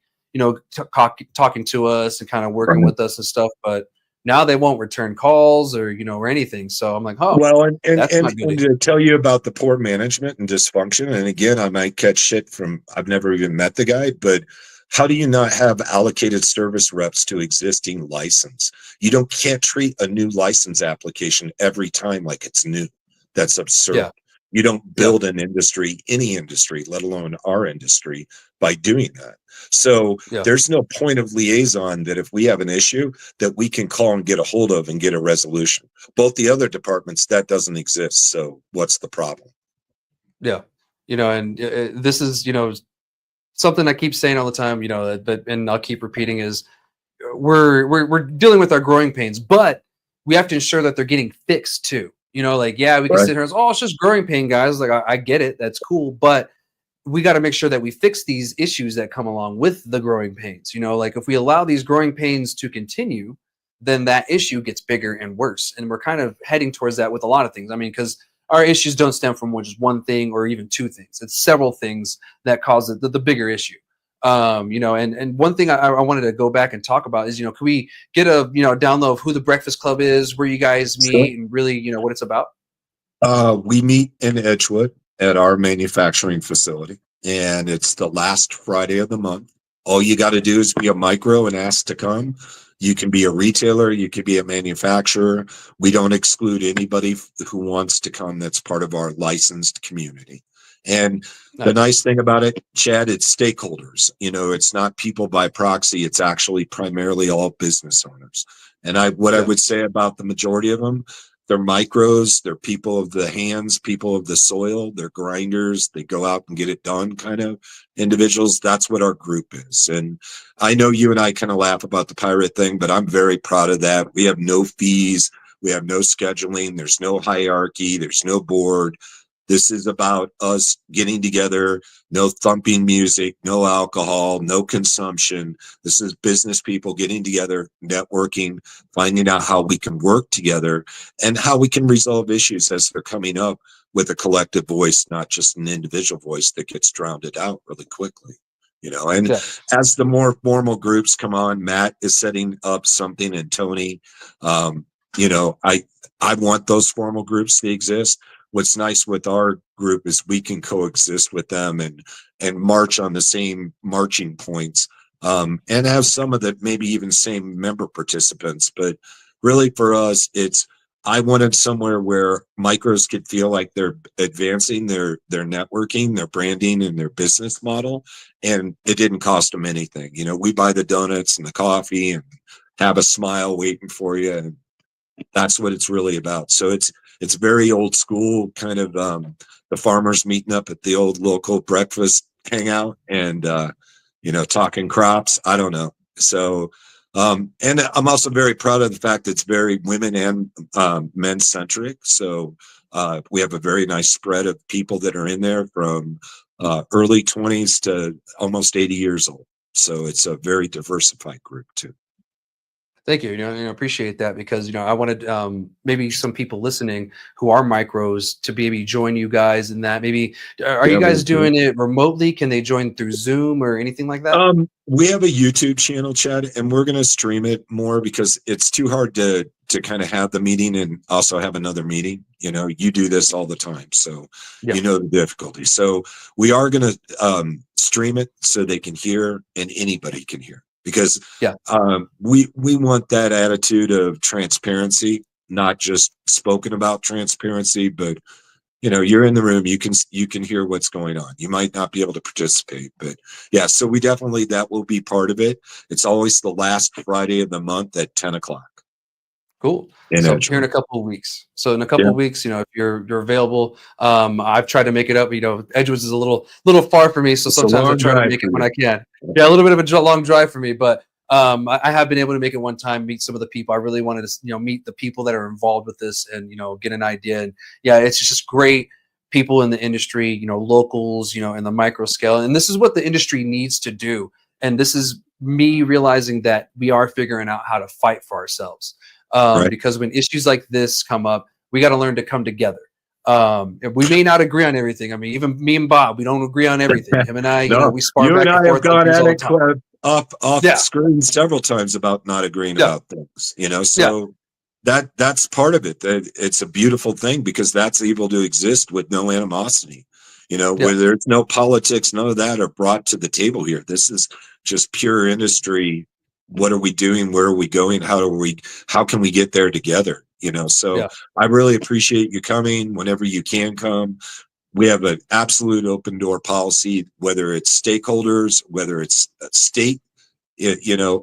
talking to us and kind of working with us and stuff. But now they won't return calls or, or anything. So I'm like, oh, well, and that's not good. to tell you about the poor management and dysfunction. And again, I might catch shit from, I've never even met the guy, but how do you not have allocated service reps to existing license? You can't treat a new license application every time like it's new. That's absurd. Yeah. You don't build an industry, any industry, let alone our industry, by doing that. So there's no point of liaison that if we have an issue that we can call and get a hold of and get a resolution. Both the other departments, that doesn't exist. So what's the problem? Yeah. And this is, something I keep saying all the time, and I'll keep repeating is we're dealing with our growing pains, but we have to ensure that they're getting fixed too. We can sit here and say, oh, it's just growing pain, guys. Like, I get it. That's cool. But we got to make sure that we fix these issues that come along with the growing pains. Like, if we allow these growing pains to continue, then that issue gets bigger and worse. And we're kind of heading towards that with a lot of things. I mean, because our issues don't stem from just one thing or even two things. It's several things that cause the bigger issue. And one thing I wanted to go back and talk about is, can we get a, download of who the Breakfast Club is, where you guys meet, and really, what it's about? We meet in Edgewood at our manufacturing facility, and it's the last Friday of the month. All you got to do is be a micro and ask to come. You can be a retailer, you could be a manufacturer. We don't exclude anybody who wants to come that's part of our licensed community. And the nice thing about it, Chad, it's stakeholders. It's not people by proxy. It's actually primarily all business owners. And I would say about the majority of them, they're micros, they're people of the hands, people of the soil, they're grinders, they go out and get it done kind of individuals. That's what our group is. And I know you and I kind of laugh about the pirate thing, but I'm very proud of that. We have no fees. We have no scheduling. There's no hierarchy. There's no board. This is about us getting together, no thumping music, no alcohol, no consumption. This is business people getting together, networking, finding out how we can work together and how we can resolve issues as they're coming up with a collective voice, not just an individual voice that gets drowned out really quickly. And as the more formal groups come on, Matt is setting up something, and Tony, I want those formal groups to exist. What's nice with our group is we can coexist with them and march on the same marching points, and have some of the maybe even same member participants. But really for us, it's I wanted somewhere where micros could feel like they're advancing their networking, their branding, and their business model, and it didn't cost them anything. You know, we buy the donuts and the coffee and have a smile waiting for you, and that's what it's really about. So it's very old school, kind of the farmers meeting up at the old local breakfast hangout and you know, talking crops. I don't know. So and I'm also very proud of the fact that it's very women and men centric. So we have a very nice spread of people that are in there from early 20s to almost 80 years old. So it's a very diversified group too. Thank you. Appreciate that, because I wanted maybe some people listening who are micros to maybe join you guys in that. Maybe are Yeah, you guys doing it remotely? Can they join through Zoom or anything like that? We have a YouTube channel, Chad, and we're going to stream it more because it's too hard to kind of have the meeting and also have another meeting. You know, you do this all the time, so Yeah. you know the difficulty. So we are going to stream it so they can hear and anybody can hear, because we want that attitude of transparency, not just spoken about transparency, but you know, you're in the room, you can hear what's going on. You might not be able to participate, but yeah, so we definitely, that will be part of it. It's always the last Friday of the month at 10 o'clock. Cool. In So Edgewood. here in a couple of weeks. So in a couple of weeks, if you're available, I've tried to make it up. Edgewood is a little far for me, so sometimes I try to make it when I can. Yeah, a little bit of a long drive for me, but I have been able to make it one time, meet some of the people. I really wanted to, meet the people that are involved with this and, get an idea. And yeah, it's just great people in the industry, locals, in the micro scale. And this is what the industry needs to do. And this is me realizing that we are figuring out how to fight for ourselves. Because when issues like this come up, we got to learn to come together. We may not agree on everything. I mean, even me and Bob, we don't agree on everything. Him and I, we spar back and forth on things all the time. Off screen several times about not agreeing about things, so that's part of it. That it's a beautiful thing, because that's able to exist with no animosity, where there's no politics, none of that are brought to the table here. This is just pure industry. What are we doing? Where are we going? How can we get there together? So I really appreciate you coming whenever you can come. We have an absolute open door policy, whether it's stakeholders, whether it's state,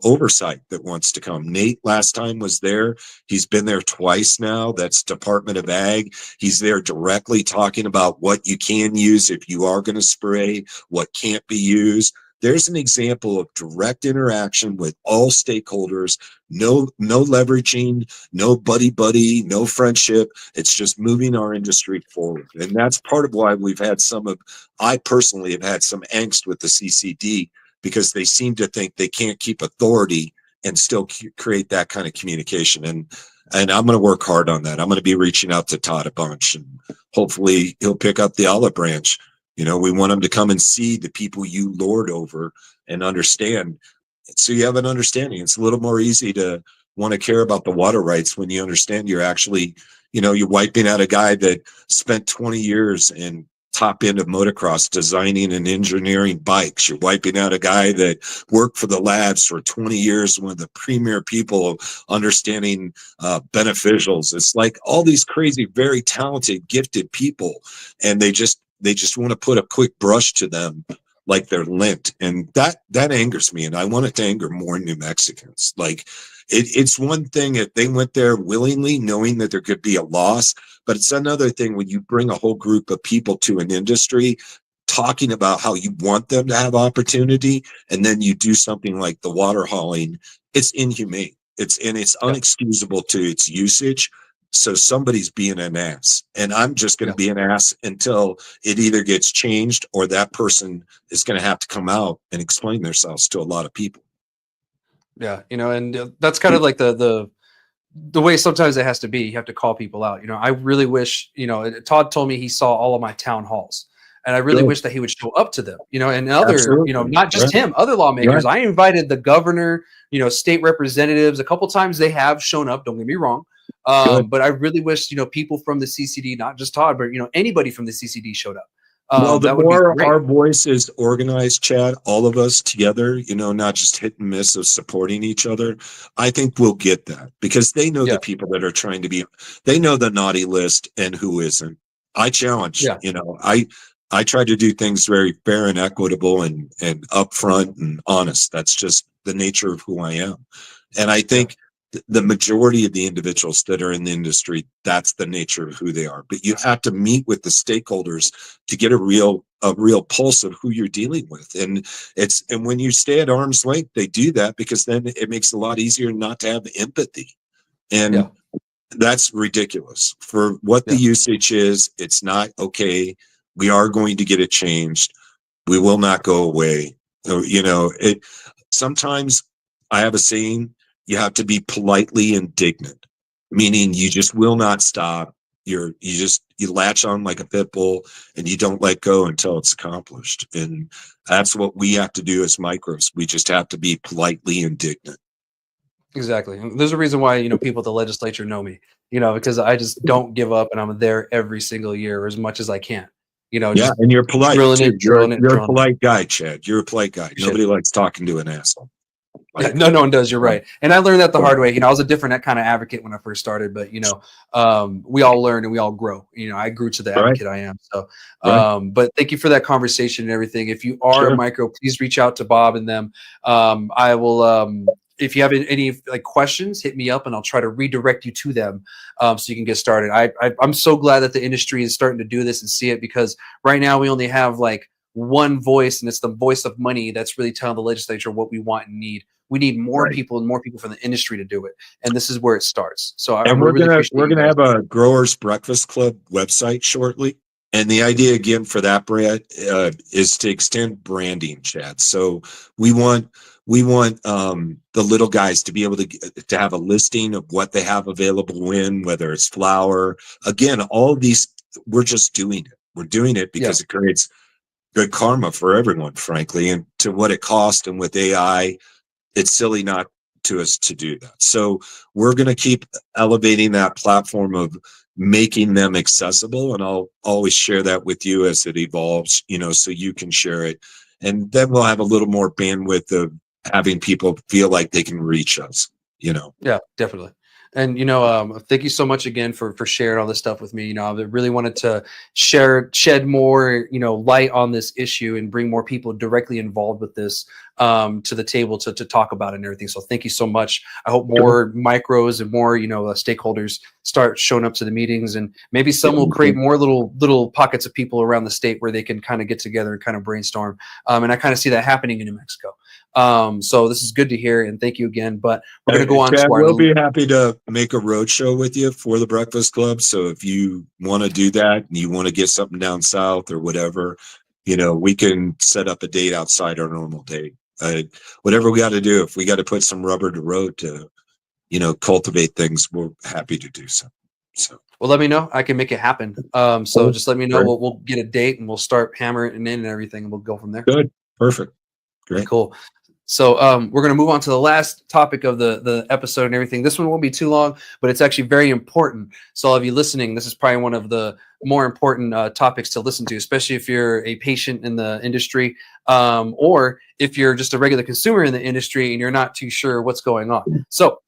oversight that wants to come. Nate last time was there. He's been there twice now. That's Department of Ag. He's there directly talking about what you can use if you are going to spray, what can't be used. There's an example of direct interaction with all stakeholders, no leveraging, no buddy, no friendship. It's just moving our industry forward. And that's part of why I personally have had some angst with the CCD, because they seem to think they can't keep authority and still create that kind of communication. And I'm going to work hard on that. I'm going to be reaching out to Todd a bunch, and hopefully he'll pick up the olive branch. We want them to come and see the people you lord over and understand. So you have an understanding. It's a little more easy to want to care about the water rights when you understand you're actually, you're wiping out a guy that spent 20 years in top end of motocross designing and engineering bikes. You're wiping out a guy that worked for the labs for 20 years, one of the premier people of understanding beneficials. It's like all these crazy, very talented, gifted people, and they just want to put a quick brush to them like they're lint. And that angers me. And I want it to anger more New Mexicans. Like it's one thing if they went there willingly, knowing that there could be a loss, but it's another thing when you bring a whole group of people to an industry talking about how you want them to have opportunity, and then you do something like the water hauling. It's inhumane. It's unexcusable to its usage. So somebody's being an ass, and I'm just going to be an ass until it either gets changed or that person is going to have to come out and explain themselves to a lot of people. Yeah. And that's kind of like the way sometimes it has to be. You have to call people out. I really wish, Todd told me he saw all of my town halls, and I really wish that he would show up to them, and other, not just him, other lawmakers. I invited the governor, state representatives a couple times. They have shown up. Don't get me wrong. But I really wish, people from the CCD, not just Todd, but, anybody from the CCD showed up. Well, the That would be more great. our voice is organized, Chad, all of us together, not just hit and miss of supporting each other, I think we'll get that because they know Yeah. the people that are trying to be, they know the naughty list and who isn't. I challenge, Yeah. I try to do things very fair and equitable and upfront and honest. That's just the nature of who I am. And I Yeah. think the majority of the individuals that are in the industry, that's the nature of who they are. But you have to meet with the stakeholders to get a real pulse of who you're dealing with. And when you stay at arm's length, they do that because then it makes it a lot easier not to have empathy. Yeah. And that's ridiculous for what the Yeah. usage is. It's not okay. We are going to get it changed. We will not go away. It sometimes I have a saying, you have to be politely indignant, meaning you just will not stop. You latch on like a pit bull and you don't let go until it's accomplished. And that's what we have to do as micros. We just have to be politely indignant. Exactly. And there's a reason why, people at the legislature know me, because I just don't give up and I'm there every single year as much as I can, Yeah, just and you're polite drilling too. it, drilling it, You're a drilling it. polite guy, Chad. You're a polite guy. Appreciate it. Nobody likes talking to an asshole. Yeah, Like, no one does. You're yeah, right. And I learned that the yeah, hard way. I was a different kind of advocate when I first started, but we all learn and we all grow. I grew to the right, advocate I am. So, right, but thank you for that conversation and everything. If you are a sure. micro, please reach out to Bob and them. I will. If you have any like questions, hit me up and I'll try to redirect you to them, so you can get started. I'm so glad that the industry is starting to do this and see it, because right now we only have like one voice, and it's the voice of money that's really telling the legislature what we want and need. We need more Right. people and more people from the industry to do it, and this is where it starts. So I And really appreciate we're you gonna guys. have a Growers Breakfast Club website shortly. And the idea again for that, Brad, is to extend branding, Chad. So we want the little guys to be able to have a listing of what they have available when, whether it's flour. Again, all these, we're just doing it. We're doing it Yeah, because it creates good karma for everyone, frankly, and to what it costs. And with AI, it's silly not to us to do that. So we're going to keep elevating that platform of making them accessible. And I'll always share that with you as it evolves, so you can share it. And then we'll have a little more bandwidth of having people feel like they can reach us. yeah, definitely. And thank you so much again for sharing all this stuff with me. I really wanted to shed more light on this issue and bring more people directly involved with this to the table to talk about it and everything. So thank you so much. I hope more micros and more stakeholders start showing up to the meetings, and maybe some will create more little pockets of people around the state where they can kind of get together and kind of brainstorm. And I kind of see that happening in New Mexico. So this is good to hear, and thank you again. But we're going to go on Chad, to our. we'll be happy to make a road show with you for the Breakfast Club. So if you want to do that and you want to get something down south or whatever, we can set up a date outside our normal date. Whatever we got to do, if we got to put some rubber to road to, cultivate things, we're happy to do so. So, Well, let me know. I can make it happen. So just let me know. Great. We'll get a date and we'll start hammering it in and everything, and we'll go from there. Good. Perfect. Great. Cool. So we're going to move on to the last topic of the episode and everything. This one won't be too long, but it's actually very important. So all of you listening, this is probably one of the more important topics to listen to, especially if you're a patient in the industry, or if you're just a regular consumer in the industry and you're not too sure what's going on. So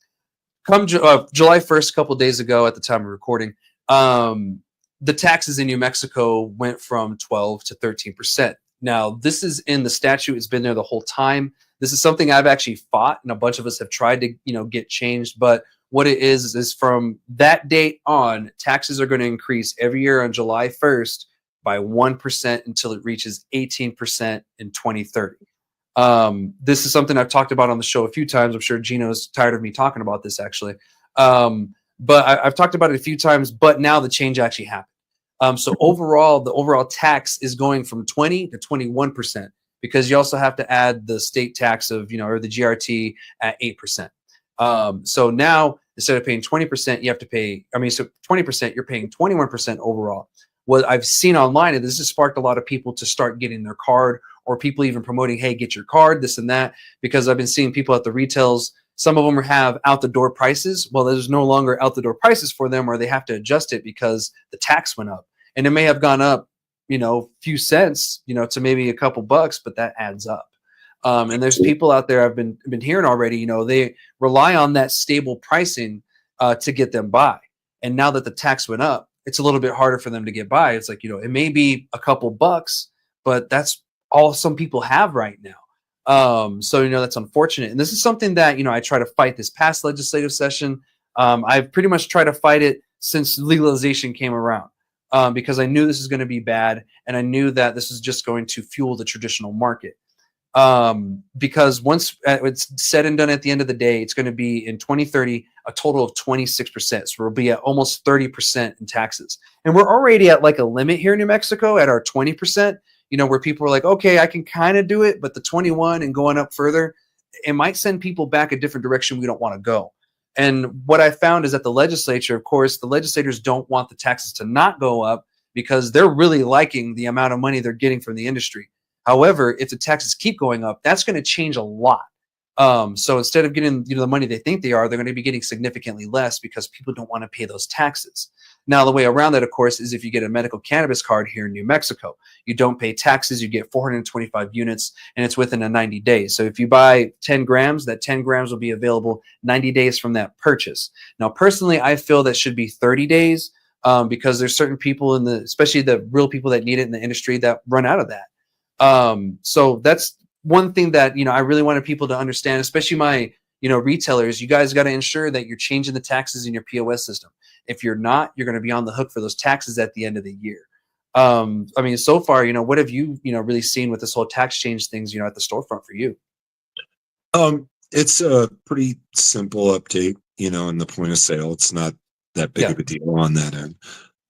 come July 1st, a couple of days ago at the time of recording, the taxes in New Mexico went from 12 to 13%. Now, this is in the statute. It's been there the whole time. This is something I've actually fought, and a bunch of us have tried to, get changed. But what it is from that date on, taxes are going to increase every year on July 1st by 1% until it reaches 18% in 2030. This is something I've talked about on the show a few times. I'm sure Gino's tired of me talking about this, actually. But I've talked about it a few times, but now the change actually happened. So overall, the overall tax is going from 20 to 21%, because you also have to add the state tax of, or the GRT at 8%. So now instead of paying 20%, you have to pay, so 20%, you're paying 21% overall. What I've seen online, and this has sparked a lot of people to start getting their card, or people even promoting, hey, get your card, this and that, because I've been seeing people at the retails. Some of them have out the door prices. Well, there's no longer out the door prices for them, or they have to adjust it because the tax went up. And it may have gone up few cents, to maybe a couple bucks, but that adds up. And there's people out there I've been hearing already, they rely on that stable pricing to get them by. And now that the tax went up, it's a little bit harder for them to get by. It's like, it may be a couple bucks, but that's all some people have right now. So, that's unfortunate. And this is something that, I try to fight this past legislative session. I've pretty much tried to fight it since legalization came around, because I knew this is going to be bad. And I knew that this is just going to fuel the traditional market. Because once it's said and done, at the end of the day, it's going to be in 2030 a total of 26%. So we'll be at almost 30% in taxes, and we're already at like a limit here in New Mexico at our 20%. Where people are like, okay, I can kind of do it, but the 21 and going up further, it might send people back a different direction we don't want to go. And what I found is that the legislature, of course, the legislators don't want the taxes to not go up because they're really liking the amount of money they're getting from the industry. However, if the taxes keep going up, that's going to change a lot. So instead of getting the money they think they are, they're going to be getting significantly less because people don't want to pay those taxes. Now, the way around that, of course, is if you get a medical cannabis card here in New Mexico, you don't pay taxes, you get 425 units, and it's within a 90 days. So if you buy 10 grams, that 10 grams will be available 90 days from that purchase. Now, personally, I feel that should be 30 days because there's certain people especially the real people that need it in the industry that run out of that. So that's one thing that, I really wanted people to understand, especially my, retailers. You guys got to ensure that you're changing the taxes in your POS system. If you're not, you're going to be on the hook for those taxes at the end of the year. So far, what have you, really seen with this whole tax change things, at the storefront for you? It's a pretty simple update, in the point of sale. It's not that big of a deal on that end.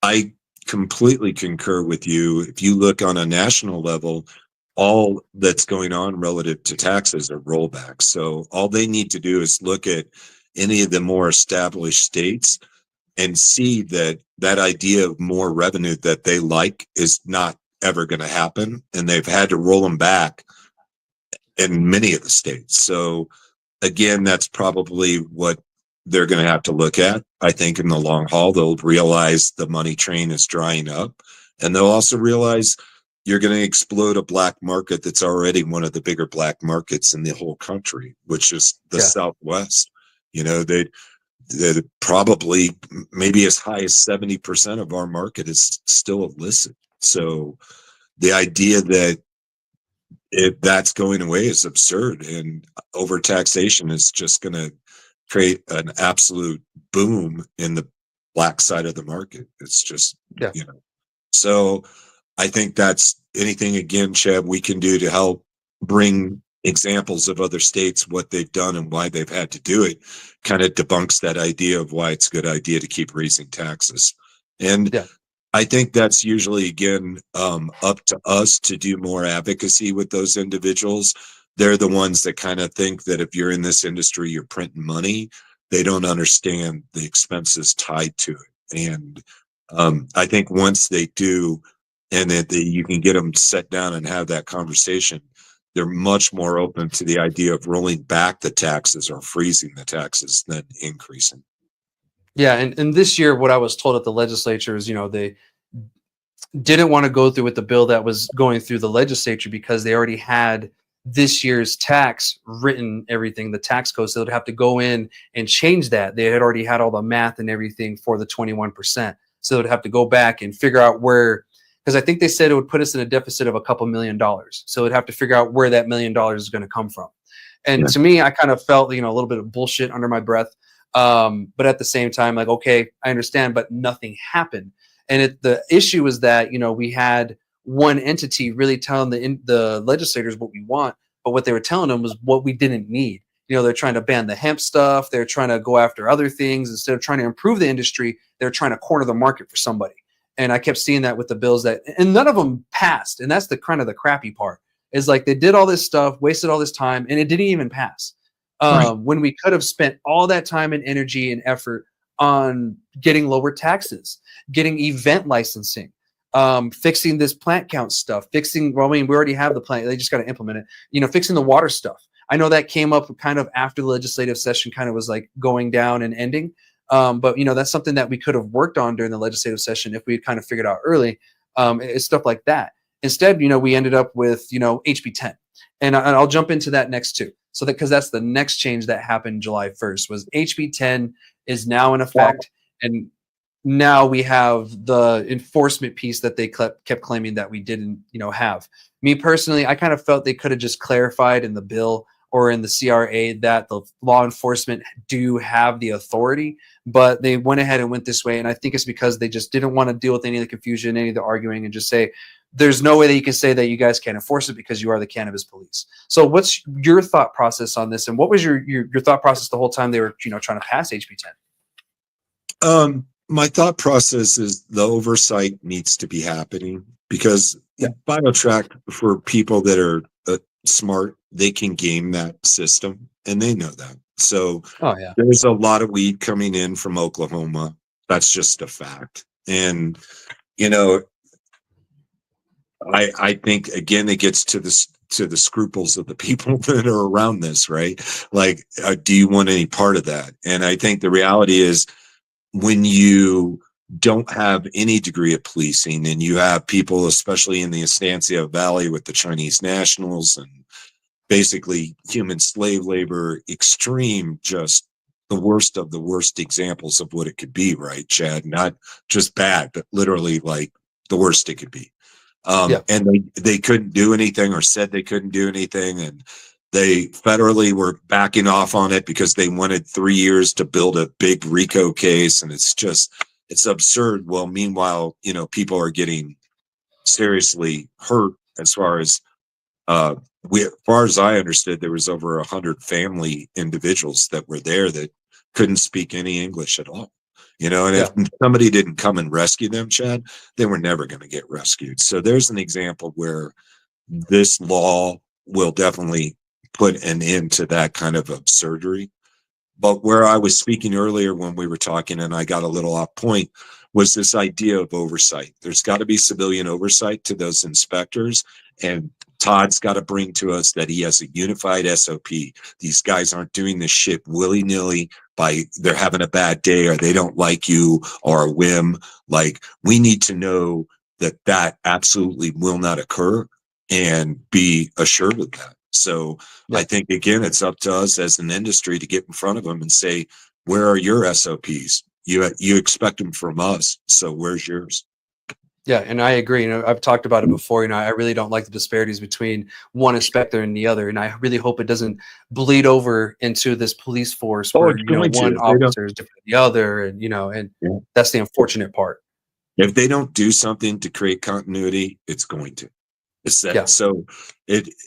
I completely concur with you. If you look on a national level, all that's going on relative to taxes are rollbacks. So all they need to do is look at any of the more established states and see that that idea of more revenue that they like is not ever going to happen. And they've had to roll them back in many of the states. So again, that's probably what they're going to have to look at. I think in the long haul, they'll realize the money train is drying up, and they'll also realize you're going to explode a black market that's already one of the bigger black markets in the whole country, which is the Southwest. They probably maybe as high as 70% of our market is still illicit. So the idea that that's going away is absurd, and overtaxation is just going to create an absolute boom in the black side of the market. It's just, so I think that's anything, again, Chad, we can do to help bring examples of other states, what they've done and why they've had to do it, kind of debunks that idea of why it's a good idea to keep raising taxes. And I think that's usually, again, up to us to do more advocacy with those individuals. They're the ones that kind of think that if you're in this industry, you're printing money. They don't understand the expenses tied to it. And I think once they do, and that you can get them to sit down and have that conversation, they're much more open to the idea of rolling back the taxes or freezing the taxes than increasing. Yeah, and this year, what I was told at the legislature is, they didn't want to go through with the bill that was going through the legislature because they already had this year's tax written, everything, the tax code. So they'd have to go in and change that. They had already had all the math and everything for the 21%. So they'd have to go back and figure out where, because I think they said it would put us in a deficit of a couple $1 million. So they'd have to figure out where that $1 million is going to come from. And to me, I kind of felt, a little bit of bullshit under my breath. But at the same time, like, okay, I understand, but nothing happened. And the issue is that, we had one entity really telling the legislators what we want, but what they were telling them was what we didn't need. They're trying to ban the hemp stuff. They're trying to go after other things. Instead of trying to improve the industry, they're trying to corner the market for somebody. And I kept seeing that with the bills and none of them passed. And that's the kind of the crappy part, is like they did all this stuff, wasted all this time, and it didn't even pass. When we could have spent all that time and energy and effort on getting lower taxes, getting event licensing, fixing this plant count stuff, we already have the plant. They just got to implement it, fixing the water stuff. I know that came up kind of after the legislative session kind of was like going down and ending. But that's something that we could have worked on during the legislative session if we had kind of figured out early. it's stuff like that. Instead, we ended up with, HB10. And I'll jump into that next too. So that, because that's the next change that happened July 1st, was HB10 is now in effect. And now we have the enforcement piece that they kept claiming that we didn't, have. Me personally, I kind of felt they could have just clarified in the bill or in the CRA that the law enforcement do have the authority, but they went ahead and went this way. And I think it's because they just didn't want to deal with any of the confusion, any of the arguing, and just say, there's no way that you can say that you guys can't enforce it because you are the cannabis police. So what's your thought process on this? And what was your thought process the whole time they were, trying to pass HB10? My thought process is the oversight needs to be happening, because BioTrack, for people that are smart, they can game that system, and they know that. So there's a lot of weed coming in from Oklahoma. That's just a fact. And, I think, again, it gets to the scruples of the people that are around this, right? Like, do you want any part of that? And I think the reality is, when you don't have any degree of policing, and you have people, especially in the Estancia Valley with the Chinese nationals and basically human slave labor, extreme, just the worst of the worst examples of what it could be, right, Chad? Not just bad, but literally like the worst it could be. And they couldn't do anything, or said they couldn't do anything. And they federally were backing off on it because they wanted 3 years to build a big RICO case. And it's absurd. Well, meanwhile, people are getting seriously hurt. As far as I understood, there was over 100 family individuals that were there that couldn't speak any English at all. And if somebody didn't come and rescue them, Chad, they were never going to get rescued. So there's an example where this law will definitely put an end to that kind of absurdity. But where I was speaking earlier when we were talking, and I got a little off point, was this idea of oversight. There's got to be civilian oversight to those inspectors. And Todd's got to bring to us that he has a unified SOP. These guys aren't doing this shit willy-nilly by they're having a bad day, or they don't like you, or a whim. Like, we need to know that absolutely will not occur, and be assured of that. So I think, again, it's up to us as an industry to get in front of them and say, where are your SOPs? You expect them from us, so where's yours? Yeah, and I agree. I've talked about it before. I really don't like the disparities between one inspector and the other, and I really hope it doesn't bleed over into this police force where one officer is different than the other, and that's the unfortunate part. If they don't do something to create continuity, it's going to. So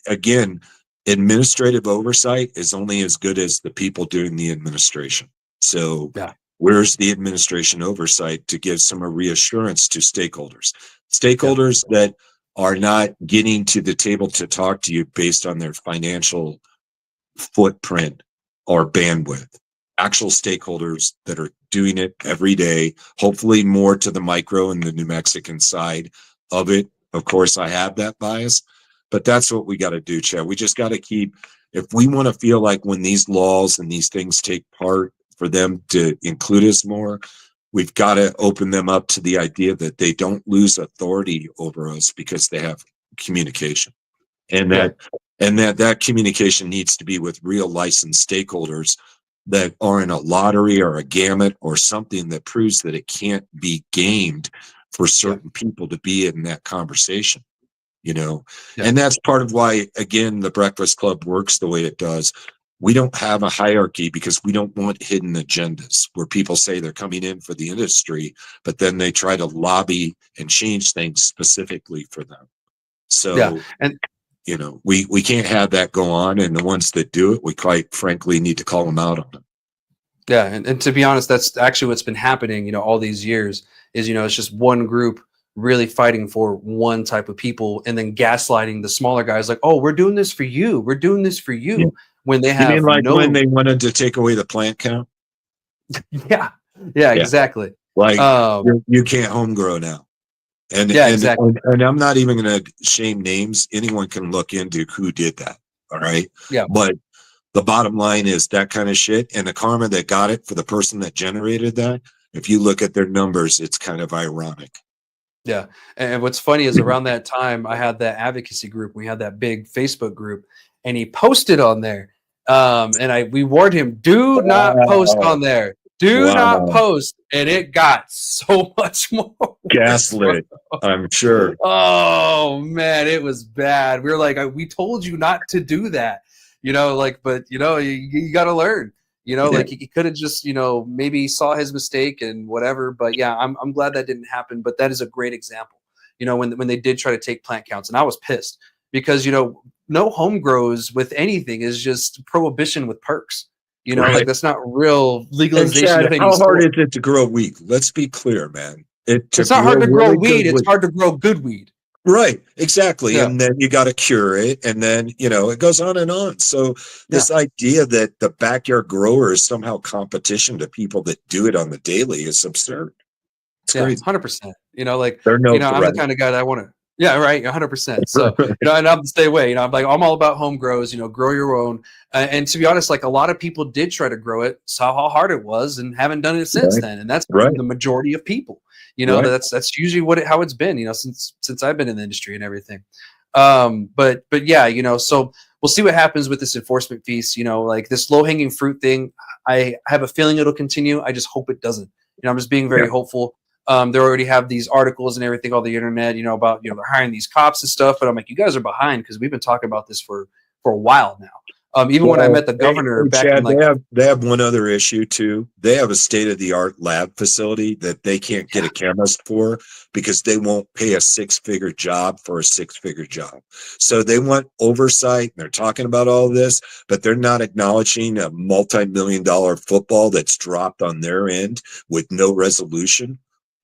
again, administrative oversight is only as good as the people doing the administration. So where's the administration oversight to give some reassurance to stakeholders that are not getting to the table to talk to you based on their financial footprint or bandwidth? Actual stakeholders that are doing it every day, hopefully more to the micro and the New Mexican side of it. Of course, I have that bias, but that's what we got to do, Chad. We just got to keep, if we want to feel like when these laws and these things take part, for them to include us more, we've got to open them up to the idea that they don't lose authority over us because they have communication, and that communication needs to be with real licensed stakeholders that are in a lottery or a gamut or something that proves that it can't be gamed for certain people to be in that conversation, and that's part of why, again, the Breakfast Club works the way it does. We don't have a hierarchy because we don't want hidden agendas where people say they're coming in for the industry, but then they try to lobby and change things specifically for them. So, we can't have that go on. And the ones that do it, we quite frankly need to call them out on it. Yeah. And to be honest, that's actually what's been happening, all these years is, it's just one group really fighting for one type of people and then gaslighting the smaller guys like, oh, we're doing this for you. We're doing this for you. Yeah. When they have when they wanted to take away the plant count? Yeah, exactly. Like you can't home grow now. And exactly. And I'm not even going to shame names. Anyone can look into who did that. All right. Yeah. But the bottom line is that kind of shit, and the karma that got it for the person that generated that, if you look at their numbers, it's kind of ironic. Yeah. And what's funny is around that time, I had that advocacy group. We had that big Facebook group, and he posted on there. We warned him, do not post Wow. on there. Do not Wow. post. And it got so much more worse, bro. Gaslit, I'm sure. Oh man, it was bad. We were like, we told you not to do that, like, but you got to learn, Yeah. like he could have just, maybe saw his mistake and whatever. But yeah, I'm glad that didn't happen. But that is a great example, when they did try to take plant counts, and I was pissed because, no home grows with anything is just prohibition with perks, like Right. that's not real And legalization Chad, of any how hard sort. is it to grow weed? Let's be clear, man. To It's not hard grow to grow really good weed. It's weed. hard to grow good weed. Right, exactly. Yeah. And then you got to cure it. And then, it goes on and on. So Yeah. this idea that the backyard grower is somehow competition to people that do it on the daily is absurd. It's Yeah, crazy. 100%. Like, They're no I'm the threat. kind of guy that I want to. Yeah, right. 100%. So, and I'm the same way. I'm like, I'm all about home grows. Grow your own. And to be honest, like a lot of people did try to grow it, saw how hard it was, and haven't done it since Right, then. And that's right, the majority of people. right. That's usually how it's been. Since I've been in the industry and everything. But yeah, so we'll see what happens with this enforcement piece. Like this low hanging fruit thing. I have a feeling it'll continue. I just hope it doesn't. I'm just being very Yeah. hopeful. They already have these articles and everything on the internet, about, they're hiring these cops and stuff. But I'm like, you guys are behind because we've been talking about this for a while now. Even when I met the governor back in Chad, like, they have one other issue too. They have a state of the art lab facility that they can't get a chemist for because they won't pay a 6-figure job for a 6-figure job. So they want oversight. And they're talking about all this, but they're not acknowledging a multi-million-dollar football that's dropped on their end with no resolution.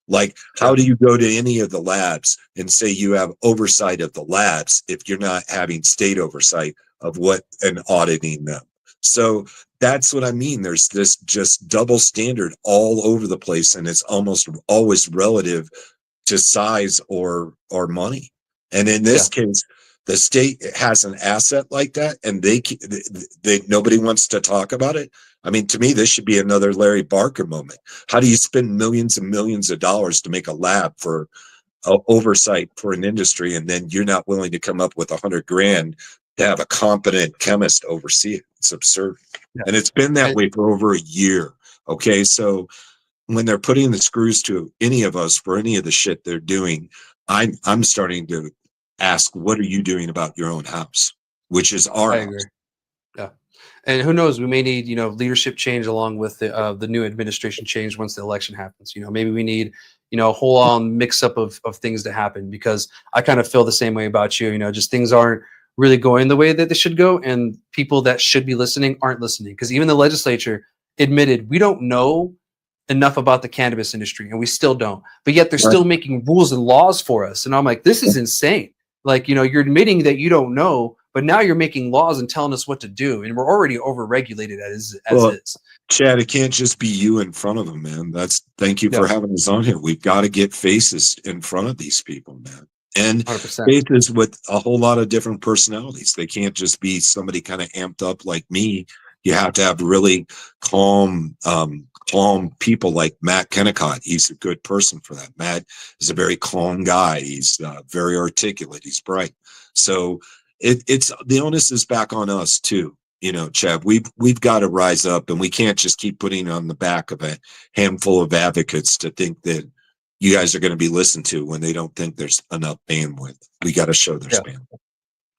Like, how do you go to any of the labs and say you have oversight of the labs if you're not having state oversight of what and auditing them? So that's what I mean. There's this just double standard all over the place, and it's almost always relative to size or money. And in this case, the state has an asset like that, and they nobody wants to talk about it. I mean, to me, this should be another Larry Barker moment. How do you spend millions and millions of dollars to make a lab for oversight for an industry, and then you're not willing to come up with $100,000 to have a competent chemist oversee it? It's absurd, and it's been that way for over a year. Okay, so when they're putting the screws to any of us for any of the shit they're doing, I'm starting to ask, what are you doing about your own house, which is our I house? agree. Yeah. And who knows, we may need, leadership change along with the new administration change once the election happens. Maybe we need, a whole on mix up of things to happen, because I kind of feel the same way about you. Just things aren't really going the way that they should go, and people that should be listening aren't listening, because even the legislature admitted we don't know enough about the cannabis industry, and we still don't, but yet they're still making rules and laws for us. And I'm like, this is insane. Like, you're admitting that you don't know, but now you're making laws and telling us what to do, and we're already over-regulated as is. Chad, it can't just be you in front of them, man. Thank you for having us on here. We've got to get faces in front of these people, man. And 100%. faces with a whole lot of different personalities. They can't just be somebody kind of amped up like me. You have to have really calm people like Matt Kennicott. He's a good person for that. Matt is a very calm guy. He's very articulate. He's bright. So it's the onus is back on us too. Chad, we've got to rise up, and we can't just keep putting on the back of a handful of advocates to think that you guys are going to be listened to when they don't think there's enough bandwidth. We got to show there's bandwidth.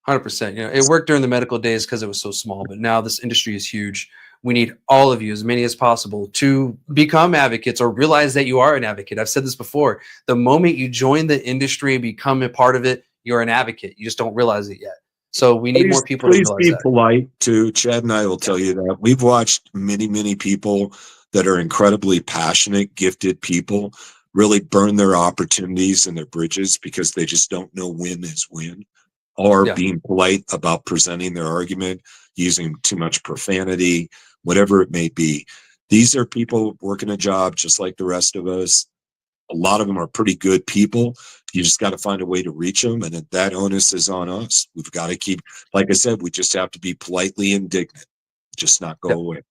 100%. It worked during the medical days because it was so small, but now this industry is huge. We need all of you, as many as possible, to become advocates or realize that you are an advocate. I've said this before. The moment you join the industry and become a part of it, you're an advocate. You just don't realize it yet. So we need more people to realize be that. Polite too. Chad and I will tell you that we've watched many, many people that are incredibly passionate, gifted people really burn their opportunities and their bridges because they just don't know when is when, or being polite about presenting their argument, using too much profanity, whatever it may be. These are people working a job just like the rest of us. A lot of them are pretty good people. You just got to find a way to reach them, and that onus is on us. We've got to keep, like I said, we just have to be politely indignant, just not go away.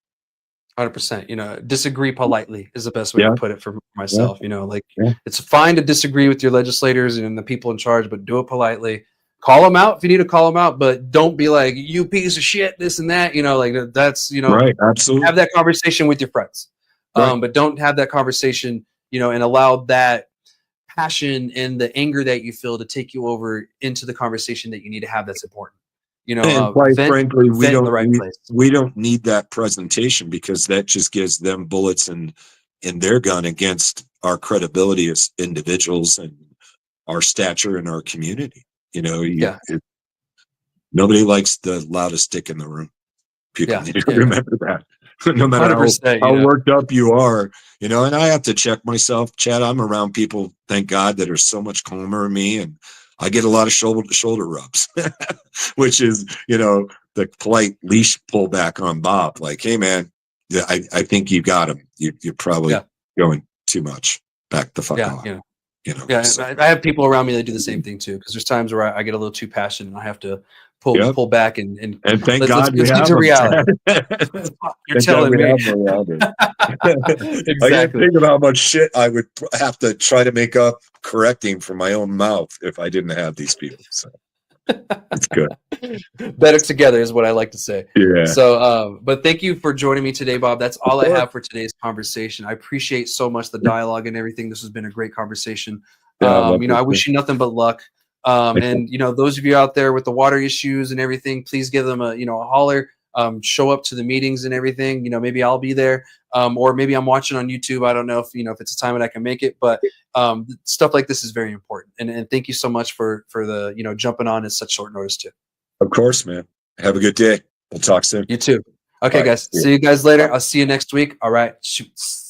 100%. You know, disagree politely is the best way Yeah. to put it for myself. You know, like Yeah. it's fine to disagree with your legislators and the people in charge, but do it politely. Call them out if you need to call them out, but don't be like, you piece of shit, this and that. You know, like that's, you know, Right. Absolutely. have that conversation with your friends. Right. But don't have that conversation, you know, and allow that passion and the anger that you feel to take you over into the conversation that you need to have that's important. You know, And quite frankly, vent in the right place. we don't need that presentation, because that just gives them bullets in their gun against our credibility as individuals and our stature in our community. You know, Yeah. Nobody likes the loudest dick in the room. People need to Yeah. remember that. No matter 100%, how you know. worked up you are, you know, and I have to check myself, Chad. I'm around people, thank God, that are so much calmer than me, and I get a lot of shoulder rubs, which is, you know, the polite leash pullback on Bob. Like, hey, man, I think you got him. You're probably going too much. Back the fuck off. Yeah. You know, Yeah, so. I have people around me that do the same thing too. Because there's times where I get a little too passionate and I have to pull back and thank God let's get to reality. You're telling me. Exactly. I can't think of how much shit I would have to try to make up correcting from my own mouth if I didn't have these people. So it's good. Better together is what I like to say. Yeah. So, but thank you for joining me today, Bob. That's all I have for today's conversation. I appreciate so much the dialogue and everything. This has been a great conversation. You know, I wish you nothing but luck. And you know, those of you out there with the water issues and everything, please give them a holler. Show up to the meetings and everything. You know, maybe I'll be there, or maybe I'm watching on YouTube. I don't know if if it's a time that I can make it, but stuff like this is very important. And thank you so much for the jumping on at such short notice too. Of course, man. Have a good day. We'll talk soon. You too. Okay, guys. See you guys later. I'll see you next week. All right. Shoots.